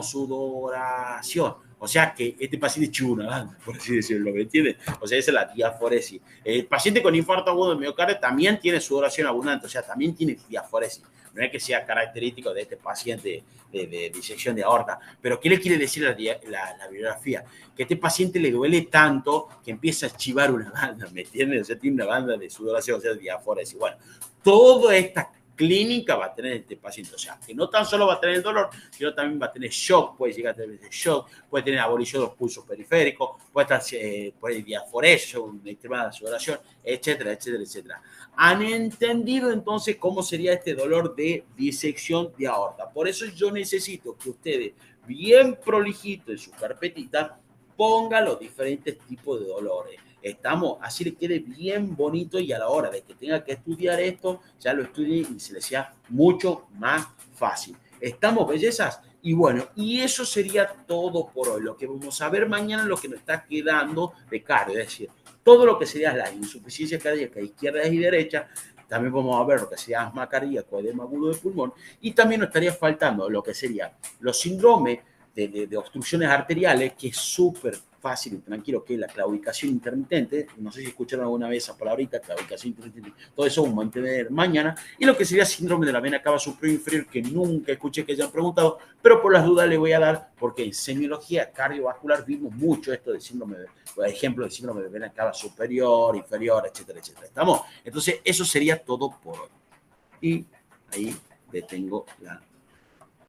Speaker 1: sudoración, o sea, que este paciente chiva una banda, por así decirlo, ¿me entiendes? O sea, esa es la diaforesis. El paciente con infarto agudo de miocardio también tiene sudoración abundante, o sea, también tiene diaforesis. No es que sea característico de este paciente de disección de aorta. Pero ¿qué le quiere decir la bibliografía? Que a este paciente le duele tanto que empieza a chivar una banda, ¿me entiendes? O sea, tiene una banda de sudoración, o sea, diaforesis. Bueno, toda esta clínica va a tener este paciente. O sea, que no tan solo va a tener el dolor, sino también va a tener shock, puede llegar a tener shock, puede tener abolición de los pulsos periféricos, puede estar por diaforesis, una extremada sudoración, etcétera, etcétera, etcétera. ¿Han entendido entonces cómo sería este dolor de disección de aorta? Por eso yo necesito que ustedes, bien prolijito en su carpetita, pongan los diferentes tipos de dolores. Así le quede bien bonito y a la hora de que tenga que estudiar esto, ya lo estudie y se le sea mucho más fácil. ¿Estamos, bellezas? Y bueno, y eso sería todo por hoy. Lo que vamos a ver mañana es lo que nos está quedando de cardio, es decir, todo lo que sería la insuficiencia cardíaca izquierda y derecha. También vamos a ver lo que sería asma cardíaco, edema agudo de pulmón, y también nos estaría faltando lo que serían los síndromes de obstrucciones arteriales, que es súper fácil y tranquilo, que es la claudicación intermitente. No sé si escucharon alguna vez esa palabrita, claudicación intermitente. Todo eso vamos a entender mañana. Y lo que sería síndrome de la vena cava superior inferior, que nunca escuché que hayan preguntado, pero por las dudas le voy a dar, porque en semiología cardiovascular vimos mucho esto de síndrome, por ejemplo, de síndrome de vena cava superior, inferior, etcétera, etcétera. ¿Estamos? Entonces, eso sería todo por hoy. Y ahí detengo la